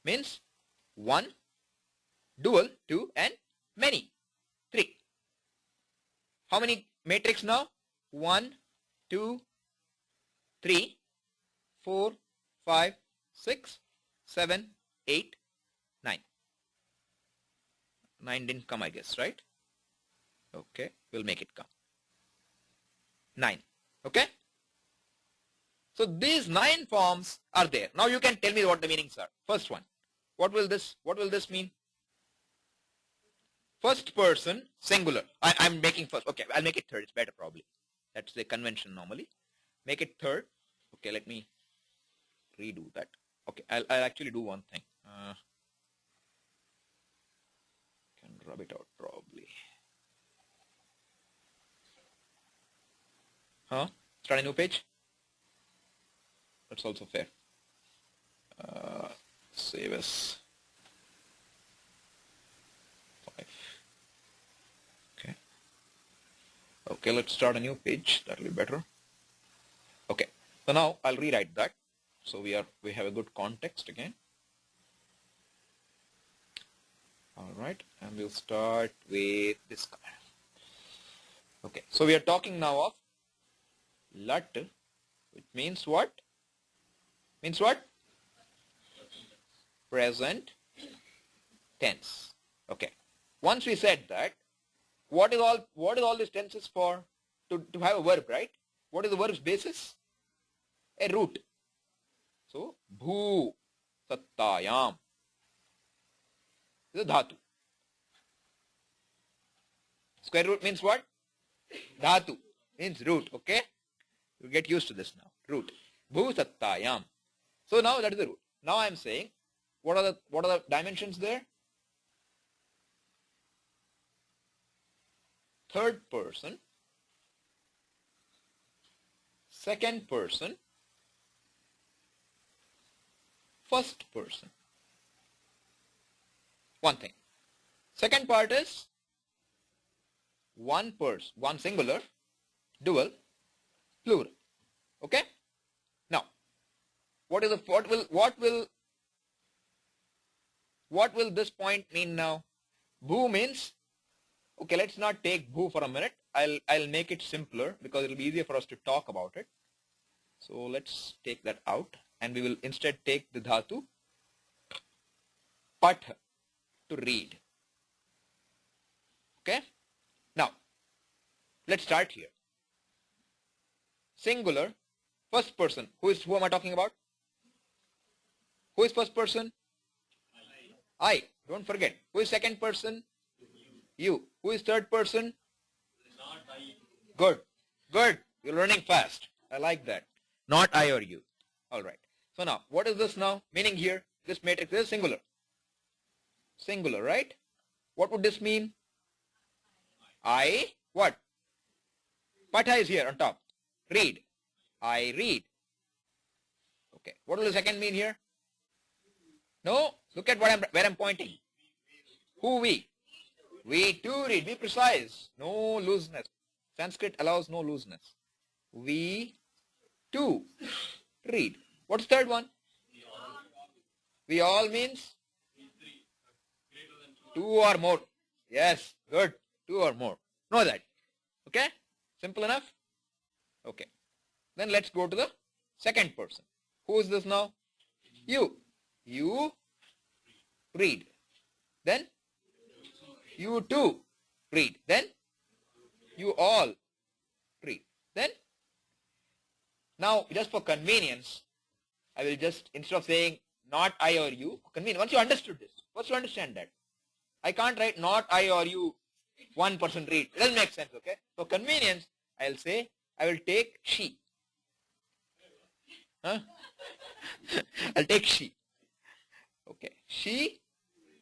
means one, dual, two, and many, three. How many matrix now? 1, 2, 3, 4, 5, 6, 7, 8, 9. 9 didn't come, I guess, right? Okay, we'll make it come. 9. Okay? So these 9 forms are there. Now you can tell me what the meanings are. First one. What will this mean? First person, singular. I'm making first. Okay, I'll make it third. It's better probably. That's the convention normally. Make it third. Okay, let me redo that. Okay, I'll actually do one thing. Can rub it out probably. Start a new page. That's also fair. Save as 5. Okay, let's start a new page. That'll be better. Okay, So now I'll rewrite that. So we have a good context again. All right, and we'll start with this guy. Okay, so we are talking now of lat, which means what? Means what? Present tense. Okay. Once we said that, what is all these tenses for? To have a verb, right? What is the verb's basis? A root. So bhu sattayam is a dhatu. Square root means what? Dhatu means root. Okay, you get used to this now. Root. Bhu sattayam. So now that is the root. Now I am saying, what are the dimensions there? Third person, second person, first person. One thing. Second part is one person, one singular, dual, plural. Okay? Now, what will this point mean now? Bhu means, okay, let's not take bhu for a minute. I'll make it simpler because it'll be easier for us to talk about it. So let's take that out and we will instead take the dhatu pat, to read. Okay? Now, let's start here. Singular, first person. Who am I talking about? Who is first person? I. Don't forget. Who is second person? You. Who is third person? Good. Good. You're learning fast. I like that. Not I or you. All right. So now, what is this now? Meaning here, this matrix is singular. Singular, right? What would this mean? I, what? Patha is here on top. Read. I read. Okay. What will the second mean here? No. Look at where I'm pointing. Who we? We too read. Be precise. No looseness. Sanskrit allows no looseness. We too read. What's the third one? We all means two or more. Yes, good. Two or more. Know that. Okay? Simple enough? Okay. Then let's go to the second person. Who is this now? You. You read. Then you too read. Then you all read. Then now just for convenience, I will just, instead of saying not I or you, for convenience, once you understood this, once you understand that, I can't write not I or you, one person read. It doesn't make sense, okay? For convenience, I'll say, I will take she. Huh? I'll take she. Okay. She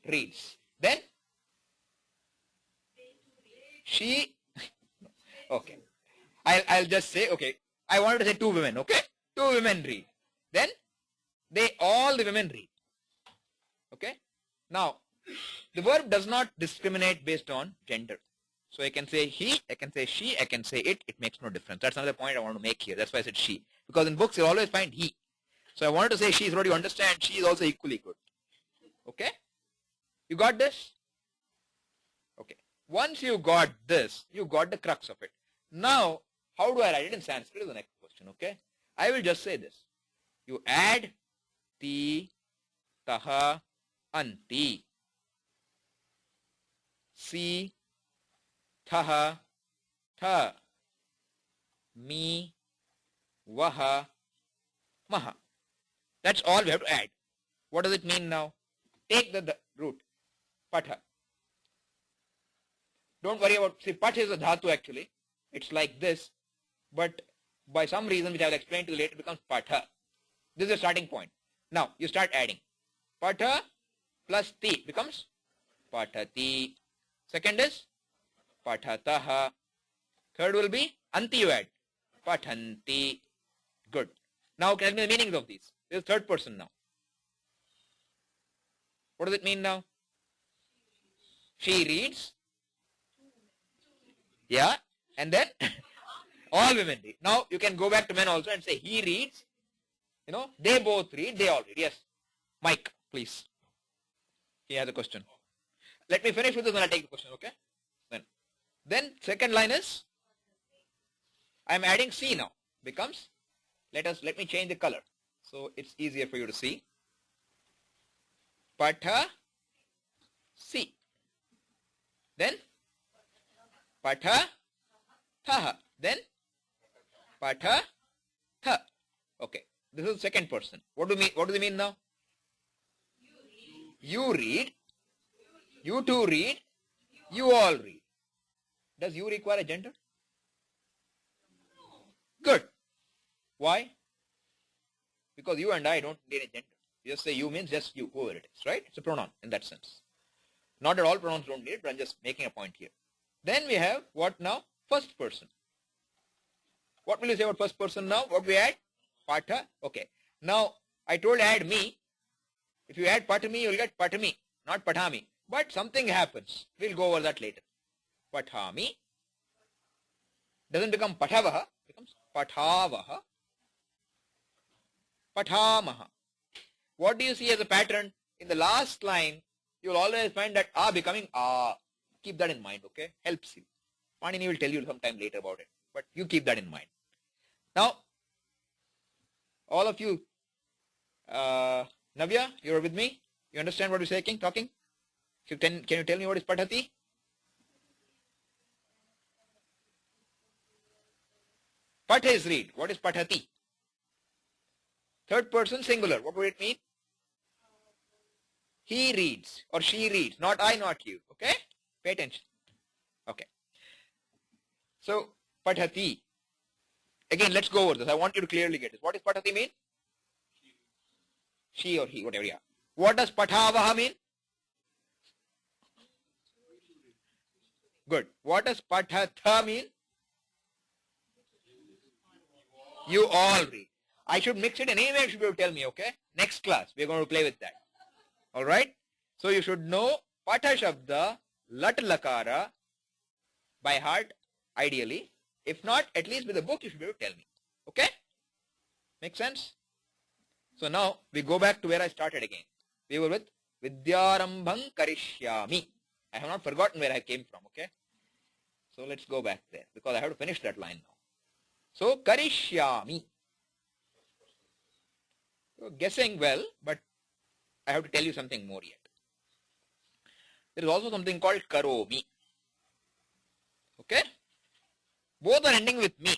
reads. Then she, okay. I'll just say, okay, I wanted to say two women, okay? Two women read. Then all the women read. Okay? Now, the verb does not discriminate based on gender. So I can say he, I can say she, I can say it. It makes no difference. That's another point I want to make here. That's why I said she. Because in books, you'll always find he. So I wanted to say she so that you understand she is also equally good. Okay? You got this? Okay. Once you got this, you got the crux of it. Now, how do I write it in Sanskrit is the next question, okay? I will just say this. You add ti, taha, anti, si, thaha, tha, mi, vaha, maha. That's all we have to add. What does it mean now? Take the root, patha. Don't worry about, see, patha is a dhatu actually. It's like this, but by some reason which I will explain to you later, it becomes patha. This is the starting point. Now, you start adding. Patha plus ti becomes pathati. Second is pathataha. Third will be anti you add. Pathanti. Good. Now, tell me the meanings of these. This is third person now. What does it mean now? She reads. Yeah. And then? All women read. Now you can go back to men also and say he reads. They both read, they all read. Yes. Mike, please. He has a question. Let me finish with this, then I'll take the question, okay? Then second line is, I'm adding C now. Becomes, let me change the color. So it's easier for you to see. Patha, C. Then, Patha, Thaha. Then, Patha, Tha. Okay. This is second person. What do they mean now? You read, you two read, you all read. Does you require a gender? Good. Why? Because you and I don't need a gender. You just say you means just you, whoever it is, right? It's a pronoun in that sense. Not that all pronouns don't need it, but I'm just making a point here. Then we have what now? First person. What will you say about first person now? What we add? Patha. Okay. Now, I told add me. If you add patami, you will get patami, not patami. But something happens. We'll go over that later. Patami doesn't become patavaha, becomes patavaha. Patamaha. What do you see as a pattern? In the last line, you will always find that a becoming a. Keep that in mind, okay? Helps you. Panini will tell you sometime later about it. But you keep that in mind. Now, all of you, Navya, you are with me? You understand what we're saying, talking? Can you tell me what is Pathati? Patha is read. What is Pathati? Third person singular. What would it mean? He reads or she reads. Not I, not you. Okay? Pay attention. Okay. So, Pathati. Again, let's go over this. I want you to clearly get this. What does Pathati mean? She or he, whatever, yeah. What does Pathavaha mean? Good. What does Pathatha mean? You all read. I should mix it anyway, you should be able to tell me, okay? Next class, we're going to play with that. Alright? So you should know Patha Shabda, Lat Lakara by heart, ideally. If not, at least with a book, you should be able to tell me. Okay? Make sense? So now, we go back to where I started again. We were with Vidyarambham Karishyami. I have not forgotten where I came from, okay? So let's go back there, because I have to finish that line now. So, Karishyami. You're guessing well, but I have to tell you something more yet. There is also something called Karomi. Okay? Both are ending with me.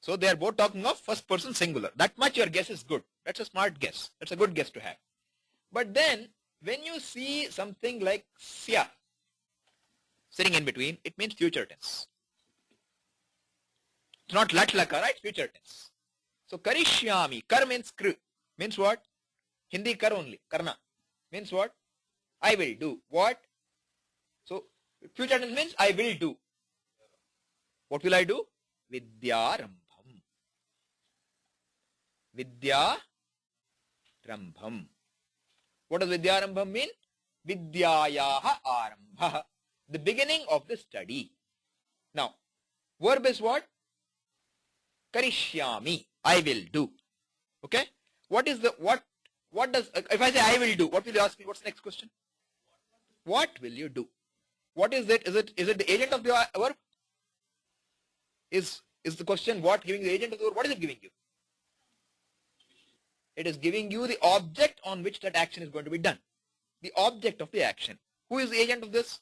So they are both talking of first person singular. That much your guess is good. That's a smart guess. That's a good guess to have. But then, when you see something like Sya sitting in between, it means future tense. It's not Lat Lakara, it's future tense. So Karishyami, Kar means kr. Means what? Hindi kar only, karna. Means what? I will do. What? So future tense means I will do. What will I do? Vidyarambham. Vidyarambham. What does Vidyarambham mean? Vidyayaha arambha. The beginning of the study. Now, verb is what? Karishyami. I will do. Okay? What is the, what does, if I say I will do, what will you ask me? What's the next question? What will you do? What is it? Is it the agent of the verb? Is the question what giving the agent of the verb? What is it giving you? It is giving you the object on which that action is going to be done. The object of the action. Who is the agent of this?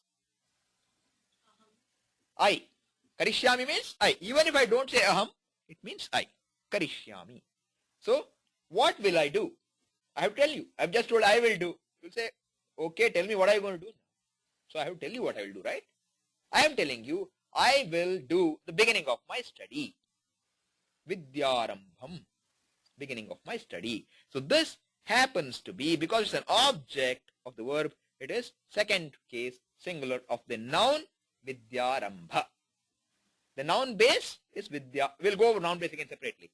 I. Karishyami means I. Even if I don't say aham, it means I. Karishyami. So, what will I do? I have to tell you. I have just told I will do. You will say, okay, tell me what are you going to do? So, I have to tell you what I will do, right? I am telling you, I will do the beginning of my study. Vidyarambham. Beginning of my study. So, this happens to be, because it's an object of the verb, it is second case singular of the noun Vidyarambha. The noun base is Vidya. We'll go over noun base again separately.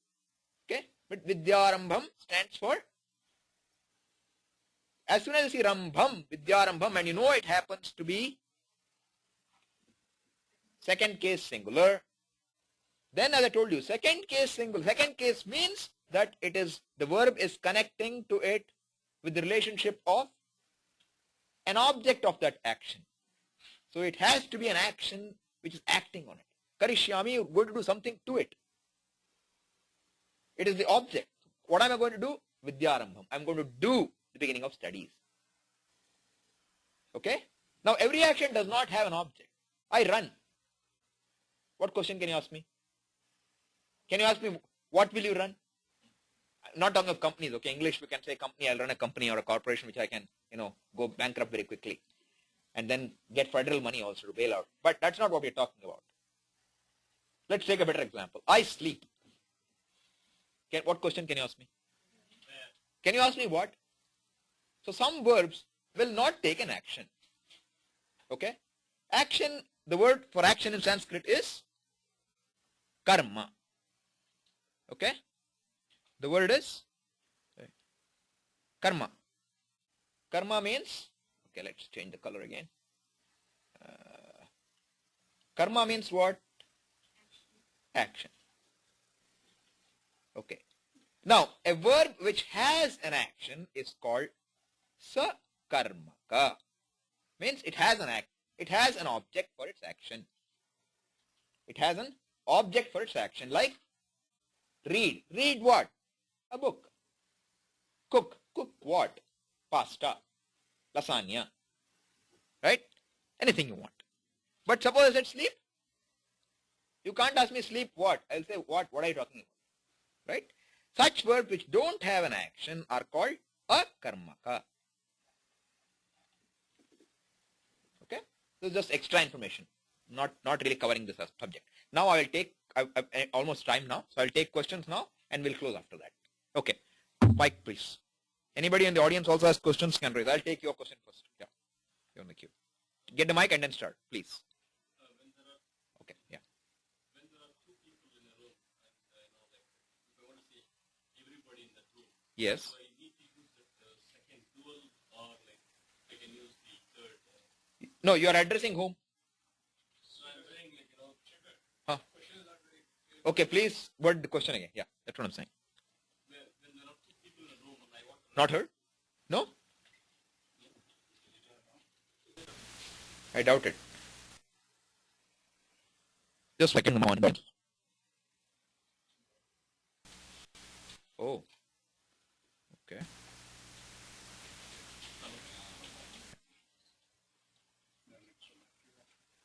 Okay? But Vidyarambham stands for, as soon as you see Rambham, Vidyarambham, and you know it happens to be second case singular, Then as I told you, second case single. Second case means that it is, the verb is connecting to it with the relationship of an object of that action. So it has to be an action which is acting on it. Karishyami, you're going to do something to it. It is the object. What am I going to do? Vidyarambham. I'm going to do the beginning of studies. Okay? Now every action does not have an object. I run. What question can you ask me? Can you ask me, what will you run? I'm not talking of companies, okay? English, we can say company, I'll run a company or a corporation which I can, go bankrupt very quickly. And then get federal money also to bail out. But that's not what we're talking about. Let's take a better example. I sleep. What question can you ask me? Can you ask me what? So some verbs will not take an action. Okay? Action, the word for action in Sanskrit is karma. Okay? The word is karma. Karma means, okay, let's change the color again. Karma means what? Action. Okay. Now, a verb which has an action is called sakarmaka. Means it has an act. It has an object for its action. It has an object for its action. Like read. Read what? A book. Cook. Cook what? Pasta. Lasagna. Right? Anything you want. But suppose I said sleep. You can't ask me sleep what? I'll say what? What are you talking about? Right? Such verbs which don't have an action are called akarmaka. Okay? This is just extra information. Not really covering this subject. Now I will take, almost time now. So I'll take questions now and we'll close after that. Okay. Mic please. Anybody in the audience also has questions can raise. I'll take your question first. Yeah. You're on the queue. Get the mic and then start, please. Okay. Yeah. When there are two people in a room, and if I want to say everybody in that room, Yes. so I need to use the second dual, or like I can use the third. No, you are addressing whom? So I'm saying Huh. question is not very clear. Okay, please word the question again. Yeah, that's what I'm saying. When there are two people in a room and I want to Not heard? No? I doubt it. Just a second moment. Oh. Okay.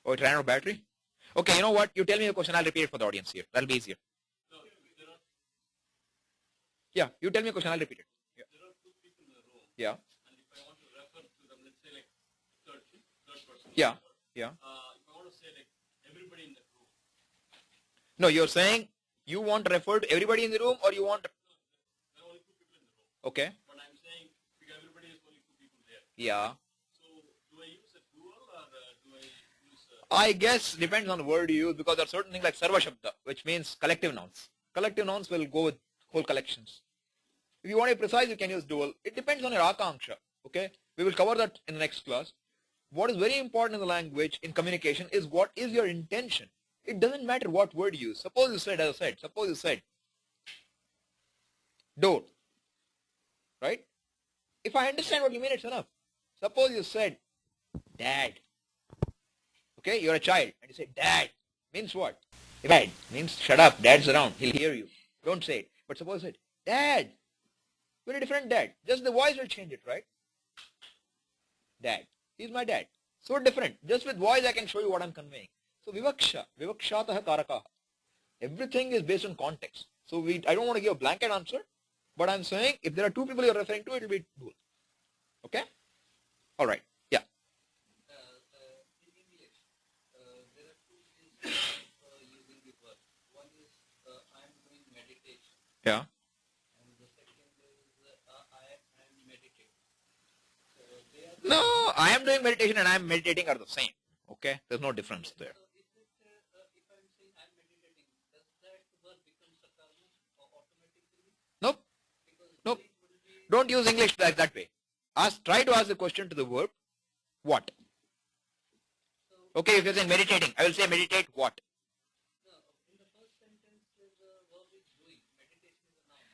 Oh, it ran out of battery? Okay, you know what? You tell me a question, I'll repeat it for the audience here. That'll be easier. no, there are Yeah, you tell me a question, I'll repeat it. Yeah. there are two people in a room, Yeah. and if I want to refer to them, let's say like third person. Yeah. Yeah. If I want to say like everybody in that room, No, you're saying you want to refer to everybody in the room or you want... there are only two people in the room. Okay. But I'm saying because everybody is only two people there. Yeah. So do I use a dual or do I use a... I guess depends on the word you use because there are certain things like Sarva Shabda, which means collective nouns. Collective nouns will go with whole collections. If you want to be precise, you can use dual. It depends on your akanksha. Okay? We will cover that in the next class. What is very important in the language, in communication, is what is your intention. It doesn't matter what word you use. Suppose you said, as I said, suppose you said door. Right? If I understand what you mean, it's enough. Suppose you said dad. Okay? You're a child and you say dad. Means what? Dad means shut up. Dad's around. He'll hear you. Don't say it. But suppose you said dad. Very different dad. Just the voice will change it, right? Dad. He's my dad. So different. Just with voice I can show you what I'm conveying. So vivaksha. Vivakshataha karakaha. Everything is based on context. So I don't want to give a blanket answer. But I'm saying if there are two people you're referring to, it will be dual. Okay? Alright. Yeah. In English, there are two ways of using the verb. One is I am doing meditation, Yeah. and the second is I am meditating. So they are. No, I am doing meditation and I am meditating are the same. Okay? There's no difference there. So is it if I'm saying I'm meditating, does that verb become sakarma automatically? Nope. Because Nope. it will be Don't use English like that way. Try to ask the question to the verb. What? so. Okay, if you're saying meditating, I will say meditate what? No, in the first sentence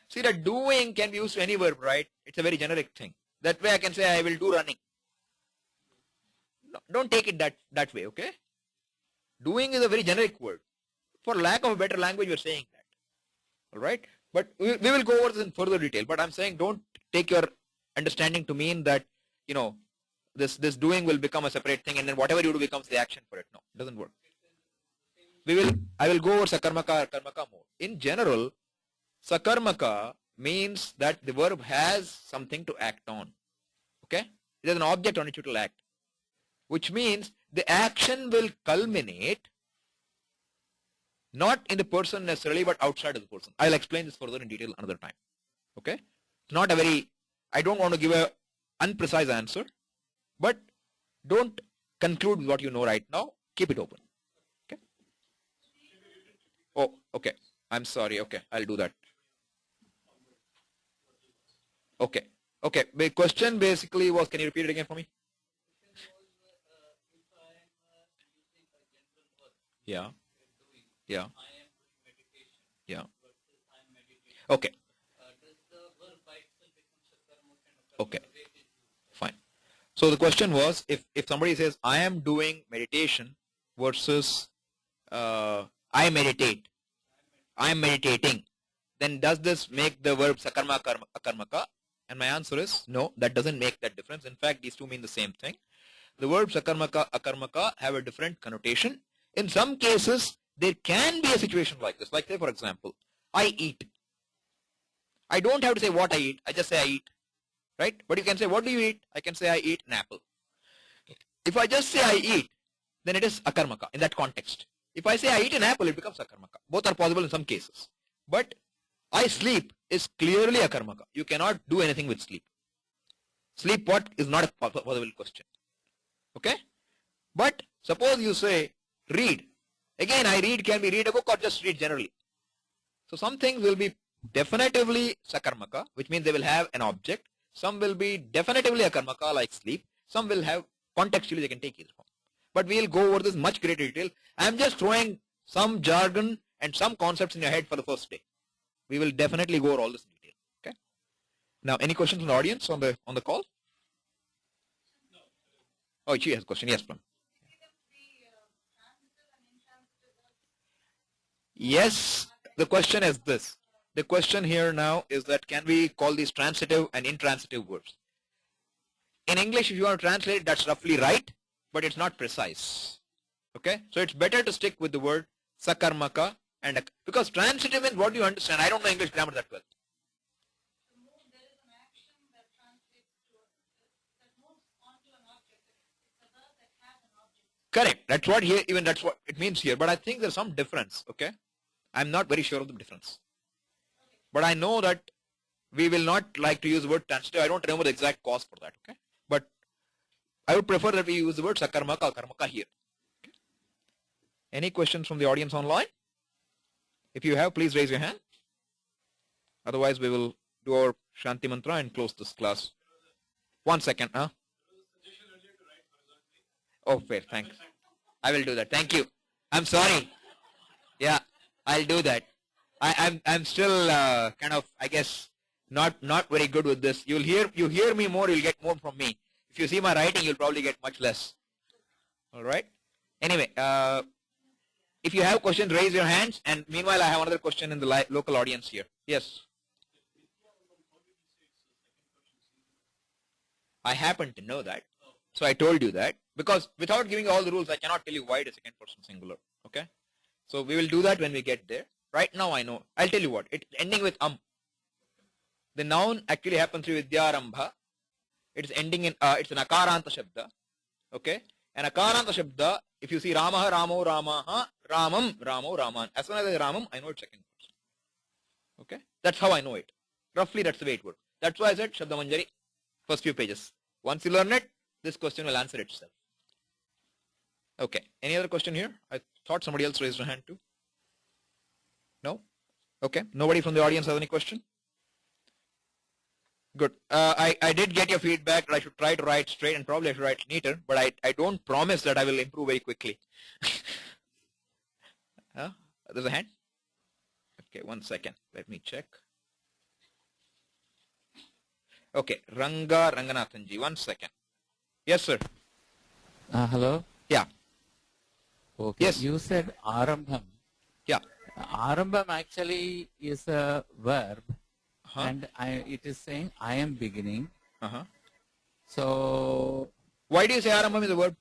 See, that doing can be used to any verb, right? It's a very generic thing. That way I can say I will do running. No, don't take it that way, okay? Doing is a very generic word. For lack of a better language, we're saying that. All right? But we will go over this in further detail. But I'm saying don't take your understanding to mean that, you know, this doing will become a separate thing and then whatever you do becomes the action for it. No, it doesn't work. I will go over sakarmaka or karmaka more. In general, sakarmaka means that the verb has something to act on. Okay? It has an object on which it will act. Which means the action will culminate not in the person necessarily, but outside of the person. I'll explain this further in detail another time. Okay? It's not a very, I don't want to give a unprecise answer, but don't conclude with what you know right now. Keep it open. Okay? Oh, okay. I'm sorry. Okay, I'll do that. Okay. Okay. The question basically was, can you repeat it again for me? Yeah. Yeah. Yeah. Okay. Okay. Fine. So the question was, if somebody says, I am doing meditation versus I meditate, I am meditating, then does this make the verb sakarma akarmaka? And my answer is no, that doesn't make that difference. In fact, these two mean the same thing. The verbs sakarmaka akarmaka have a different connotation. In some cases, there can be a situation like this. Like say, for example, I eat. I don't have to say what I eat. I just say I eat. Right? But you can say, what do you eat? I can say I eat an apple. If I just say I eat, then it is akarmaka in that context. If I say I eat an apple, it becomes akarmaka. Both are possible in some cases. But I sleep is clearly akarmaka. You cannot do anything with sleep. Sleep what is not a possible question. Okay? But suppose you say read. Again, I read can be read a book or just read generally. So some things will be definitively sakarmaka, which means they will have an object. Some will be definitively akarmaka like sleep. Some will have contextually they can take either form. But we will go over this much greater detail. I am just throwing some jargon and some concepts in your head for the first day. We will definitely go over all this in detail. Okay. Now, any questions from the audience on the call? No. Oh, she has a question. Yes, ma'am. Yes. The question is this. The question here now is that can we call these transitive and intransitive verbs? In English, if you want to translate it, that's roughly right, but it's not precise. Okay? So it's better to stick with the word sakarmaka and because transitive means what do you understand? I don't know English grammar that well. There is an action that translates to that moves onto an object. It's a verb that has an object. Correct. That's what here, even that's what it means here. But I think there's some difference. Okay? I'm not very sure of the difference. But I know that we will not like to use the word transitive. I don't remember the exact cause for that. Okay? But I would prefer that we use the word sakarmaka or karmaka here. Okay? Any questions from the audience online? If you have, please raise your hand. Otherwise, we will do our Shanti Mantra and close this class. 1 second. Huh? Oh, fair. Thanks. I will do that. Thank you. I'm sorry. Yeah, I'll do that. I'm still kind of, I guess, not very good with this. You hear me more, you'll get more from me. If you see my writing, you'll probably get much less. All right. Anyway, if you have questions, raise your hands. And meanwhile, I have another question in the local audience here. Yes. I happen to know that. So I told you that. Because without giving all the rules, I cannot tell you why it is second person singular. Okay. So we will do that when we get there. Right now I know. I'll tell you what. It's ending with The noun actually happens with Vidyarambha. It is ending in, it's an akaranta shabda. Okay. An akaranta shabda, if you see Ramaha, Ramo, Ramaha, Ramam, Ramo, Raman. As soon as I say Ramam, I know it's second person. Okay. That's how I know it. Roughly that's the way it works. That's why I said Shabda Manjari, first few pages. Once you learn it, this question will answer itself. Okay. Any other question here? I thought somebody else raised their hand too. No? Okay. Nobody from the audience has any question? Good. I did get your feedback that I should try to write straight and probably I should write neater, but I don't promise that I will improve very quickly. There's a hand? Okay, 1 second. Let me check. Okay, Ranga Ranganathanji. 1 second. Yes, sir. Hello? Yeah. Okay. Yes. You said Arambham. Yeah. Arambham actually is a verb, Uh-huh. and it is saying I am beginning. Uh-huh. So, Why do you say Arambham is a verb?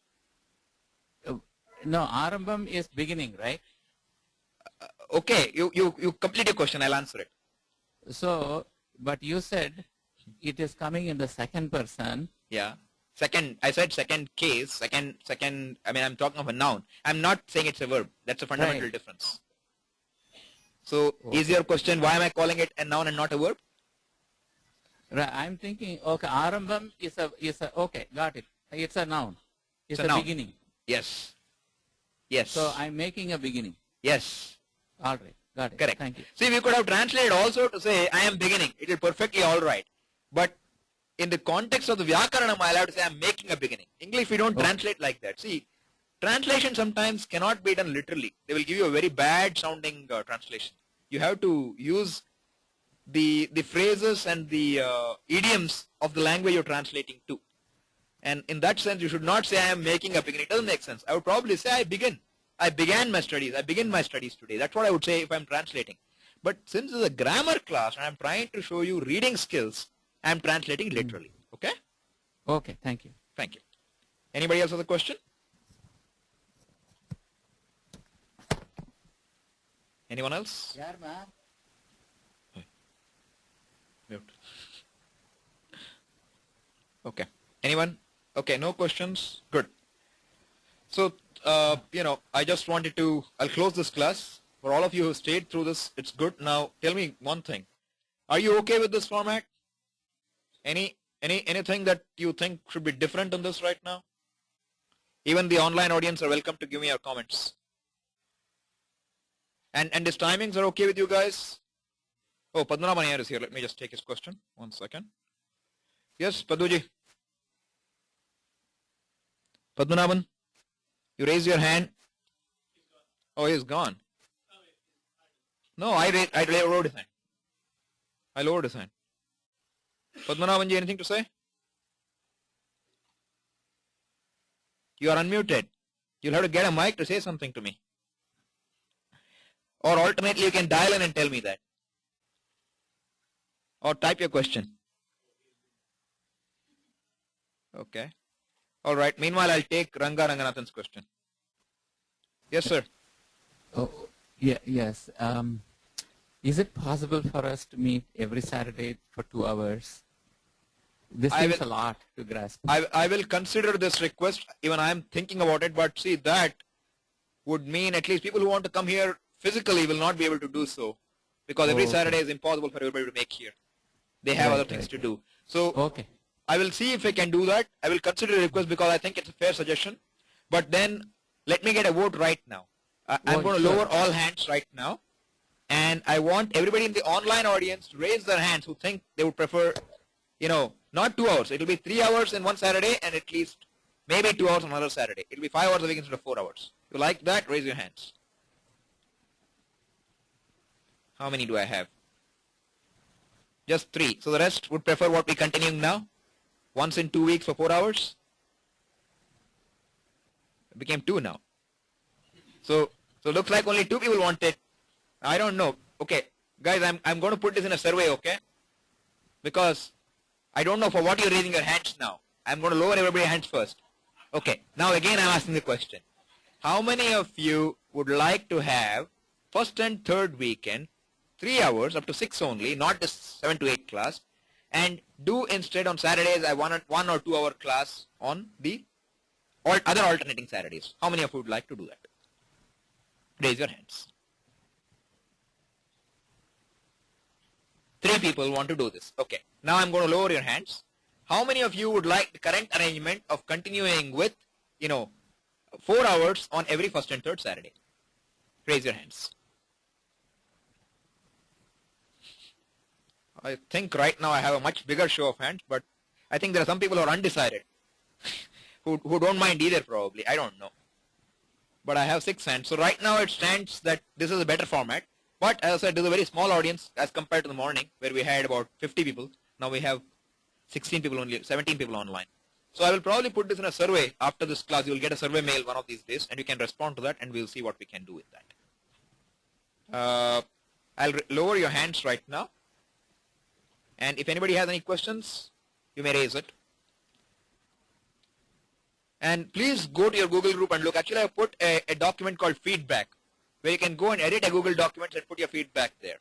no, Arambham is beginning, right? Okay, you complete your question. I'll answer it. So, but you said it is coming in the second person. Yeah. Second, I said second case, second, I mean, I'm talking of a noun. I'm not saying it's a verb. That's a fundamental Right. difference. So, is your question, why am I calling it a noun and not a verb? Right, I'm thinking, okay, Arambham is a, okay, got it. It's a noun. It's a a noun. beginning. Yes. Yes. So, I'm making a beginning. Yes. All right, got it. Correct. Thank you. See, we could have translated also to say, I am beginning. It is perfectly all right. But in the context of the Vyakaranam, I'll have to say, I'm making a beginning. English, we don't translate like that. See, translation sometimes cannot be done literally. They will give you a very bad sounding translation. You have to use the phrases and the idioms of the language you're translating to. And in that sense, you should not say, I am making a beginning. It doesn't make sense. I would probably say, I begin. I began my studies. I begin my studies today. That's what I would say if I'm translating. But since it's a grammar class and I'm trying to show you reading skills, I'm translating literally. Okay? Okay, thank you. Thank you. Anybody else have a question? Anyone else? Mute. Okay. Anyone? Okay, no questions? Good. So, I just wanted to, I'll close this class. For all of you who stayed through this, it's good. Now, tell me one thing. Are you okay with this format? Anything that you think should be different in this right now? Even the online audience are welcome to give me your comments. And these timings are okay with you guys? Oh, Padmanabhan Iyer is here. Let me just take his question. 1 second. Yes, Paduji. Padmanabhan, you raise your hand. Oh, he's gone. No, I lowered his hand. I lowered his hand. Padmanabhanji, anything to say? You are unmuted. You'll have to get a mic to say something to me. Or alternately, you can dial in and tell me that. Or type your question. Okay. All right. Meanwhile, I'll take Ranga Ranganathan's question. Yes, sir. Oh, yeah, yes. Is it possible for us to meet every Saturday for 2 hours? This seems a lot to grasp. I will consider this request. Even I am thinking about it. But see, that would mean at least people who want to come here physically will not be able to do so. Because every Saturday is impossible for everybody to make here. They have other things to do. So I will see if I can do that. I will consider the request because I think it's a fair suggestion. But then let me get a vote right now. I'm going to lower all hands right now. And I want everybody in the online audience to raise their hands who think they would prefer, not 2 hours. It will be 3 hours in one Saturday and at least maybe 2 hours on another Saturday. It will be 5 hours a week instead of 4 hours. If you like that, raise your hands. How many do I have? Just 3. So the rest would prefer what we're continuing now. Once in 2 weeks for 4 hours. It became 2 now. So looks like only 2 people want it. I don't know. Okay, guys, I'm going to put this in a survey, okay? Because I don't know for what you're raising your hands now. I'm going to lower everybody's hands first. Okay, now again I'm asking the question. How many of you would like to have first and third weekend 3 hours up to 6 only, not this 7 to 8 class, and do instead on Saturdays I want a 1 or 2 hour class on the other alternating Saturdays? How many of you would like to do that? Raise your hands. 3 people want to do this. Okay. Now I'm going to lower your hands. How many of you would like the current arrangement of continuing with, 4 hours on every first and third Saturday? Raise your hands. I think right now I have a much bigger show of hands, but I think there are some people who are undecided, who don't mind either probably. I don't know. But I have 6 hands. So right now it stands that this is a better format. But as I said, this is a very small audience as compared to the morning where we had about 50 people. Now we have 16 people only, 17 people online. So I will probably put this in a survey after this class. You will get a survey mail one of these days, and you can respond to that, and we'll see what we can do with that. I'll lower your hands right now. And if anybody has any questions, you may raise it. And please go to your Google group and look. Actually, I put a document called feedback, where you can go and edit a Google document and put your feedback there.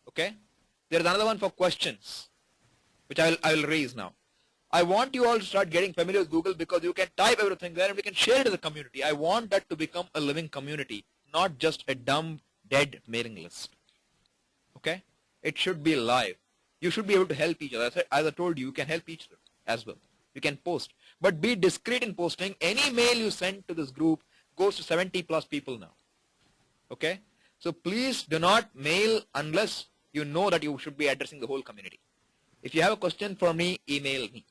Okay? There is another one for questions, which I will raise now. I want you all to start getting familiar with Google because you can type everything there and we can share it as a community. I want that to become a living community, not just a dumb, dead mailing list. Okay? It should be live. You should be able to help each other. As I told you, you can help each other as well. You can post. But be discreet in posting. Any mail you send to this group goes to 70 plus people now. Okay? So please do not mail unless you know that you should be addressing the whole community. If you have a question for me, email me.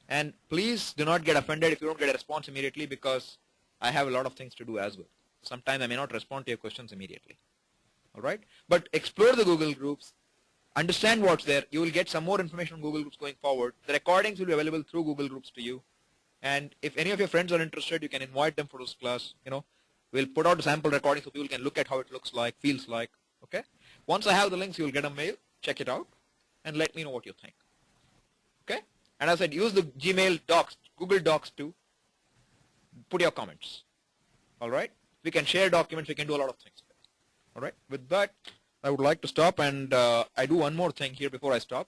And please do not get offended if you don't get a response immediately because I have a lot of things to do as well. Sometimes I may not respond to your questions immediately. All right? But explore the Google groups. Understand what's there. You will get some more information on Google groups going forward. The recordings will be available through Google groups to you. And if any of your friends are interested, you can invite them for this class. You know, we'll put out a sample recording so people can look at how it looks like, feels like. Okay? Once I have the links, you will get a mail. Check it out and let me know what you think. Okay? And as I said, use the Gmail Docs, Google Docs to put your comments. All right? We can share documents. We can do a lot of things. All right? With that, I would like to stop, and I do one more thing here before I stop.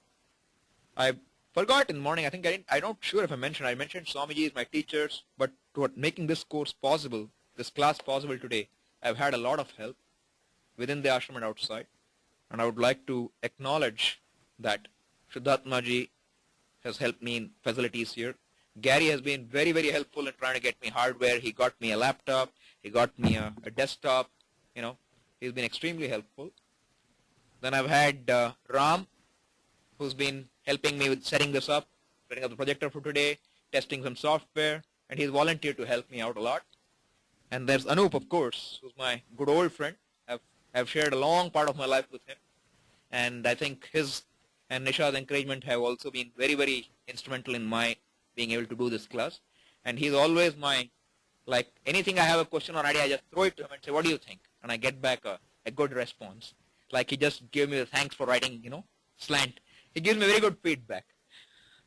I forgot in the morning. I think I'm not sure if I mentioned. I mentioned Swamiji is my teachers, but toward making this course possible, this class possible today, I've had a lot of help within the ashram and outside. And I would like to acknowledge that Shuddhatmaji has helped me in facilities here. Gary has been very, very helpful in trying to get me hardware. He got me a laptop. He got me a desktop. You know, he's been extremely helpful. Then I've had Ram, who's been helping me with setting this up, setting up the projector for today, testing some software, and he's volunteered to help me out a lot. And there's Anup, of course, who's my good old friend. I've shared a long part of my life with him. And I think his and Nisha's encouragement have also been very, very instrumental in my being able to do this class. And he's always like anything I have a question or idea, I just throw it to him and say, what do you think? And I get back a good response. Like he just gave me the thanks for writing, you know, slant. He gives me very good feedback.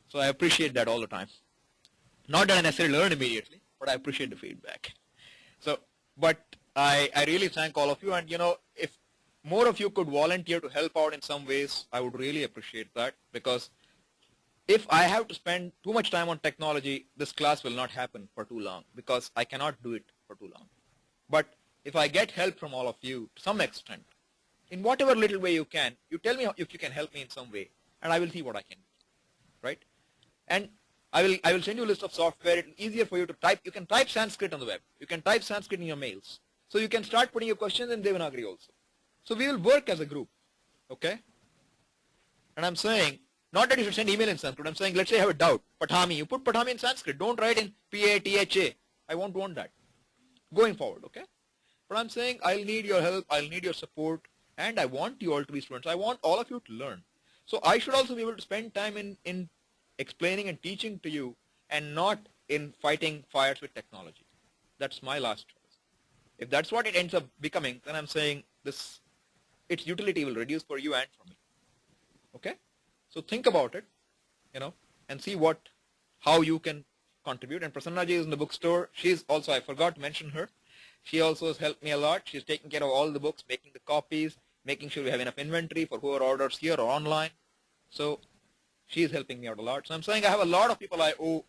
So I appreciate that all the time. Not that I necessarily learn immediately, but I appreciate the feedback. So, but I really thank all of you. And, you know, if more of you could volunteer to help out in some ways, I would really appreciate that. Because if I have to spend too much time on technology, this class will not happen for too long. Because I cannot do it for too long. But if I get help from all of you to some extent, in whatever little way you can, you tell me if you can help me in some way, and I will see what I can do, right? And I will send you a list of software. It's easier for you to type. You can type Sanskrit on the web. You can type Sanskrit in your mails. So you can start putting your questions in Devanagari also. So we will work as a group, okay? And I'm saying, not that you should send email in Sanskrit. I'm saying, let's say you have a doubt. Patami, you put Patami in Sanskrit. Don't write in P-A-T-H-A. I won't want that. Going forward, okay? But I'm saying, I'll need your help. I'll need your support. And I want you all to be students. I want all of you to learn. So I should also be able to spend time in explaining and teaching to you and not in fighting fires with technology. That's my last choice. If that's what it ends up becoming, then I'm saying its utility will reduce for you and for me. Okay? So think about it, you know, and see how you can contribute. And Prasanna ji is in the bookstore. She's also, I forgot to mention her. She also has helped me a lot. She's taking care of all the books, making the copies, making sure we have enough inventory for whoever orders here or online. So she's helping me out a lot. So I'm saying I have a lot of people I owe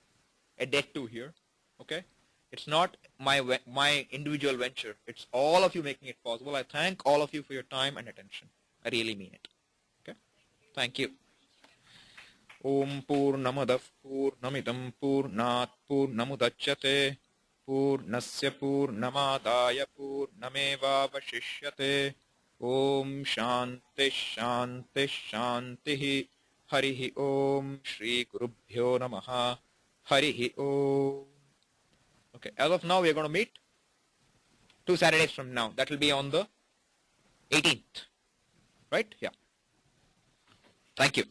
a debt to here. Okay? It's not my individual venture. It's all of you making it possible. I thank all of you for your time and attention. I really mean it. Okay? Thank you. Om Purnamadav Purnamidam Purnat Purnamudachyate Purnasya Purnamadaya Purnamevavashishyate Om Shanti Shanti Shanti Harihi Om Shri Gurubhyo Namaha Harihi Om. Okay, as of now we are going to meet 2 Saturdays from now. That will be on the 18th. Right? Yeah. Thank you.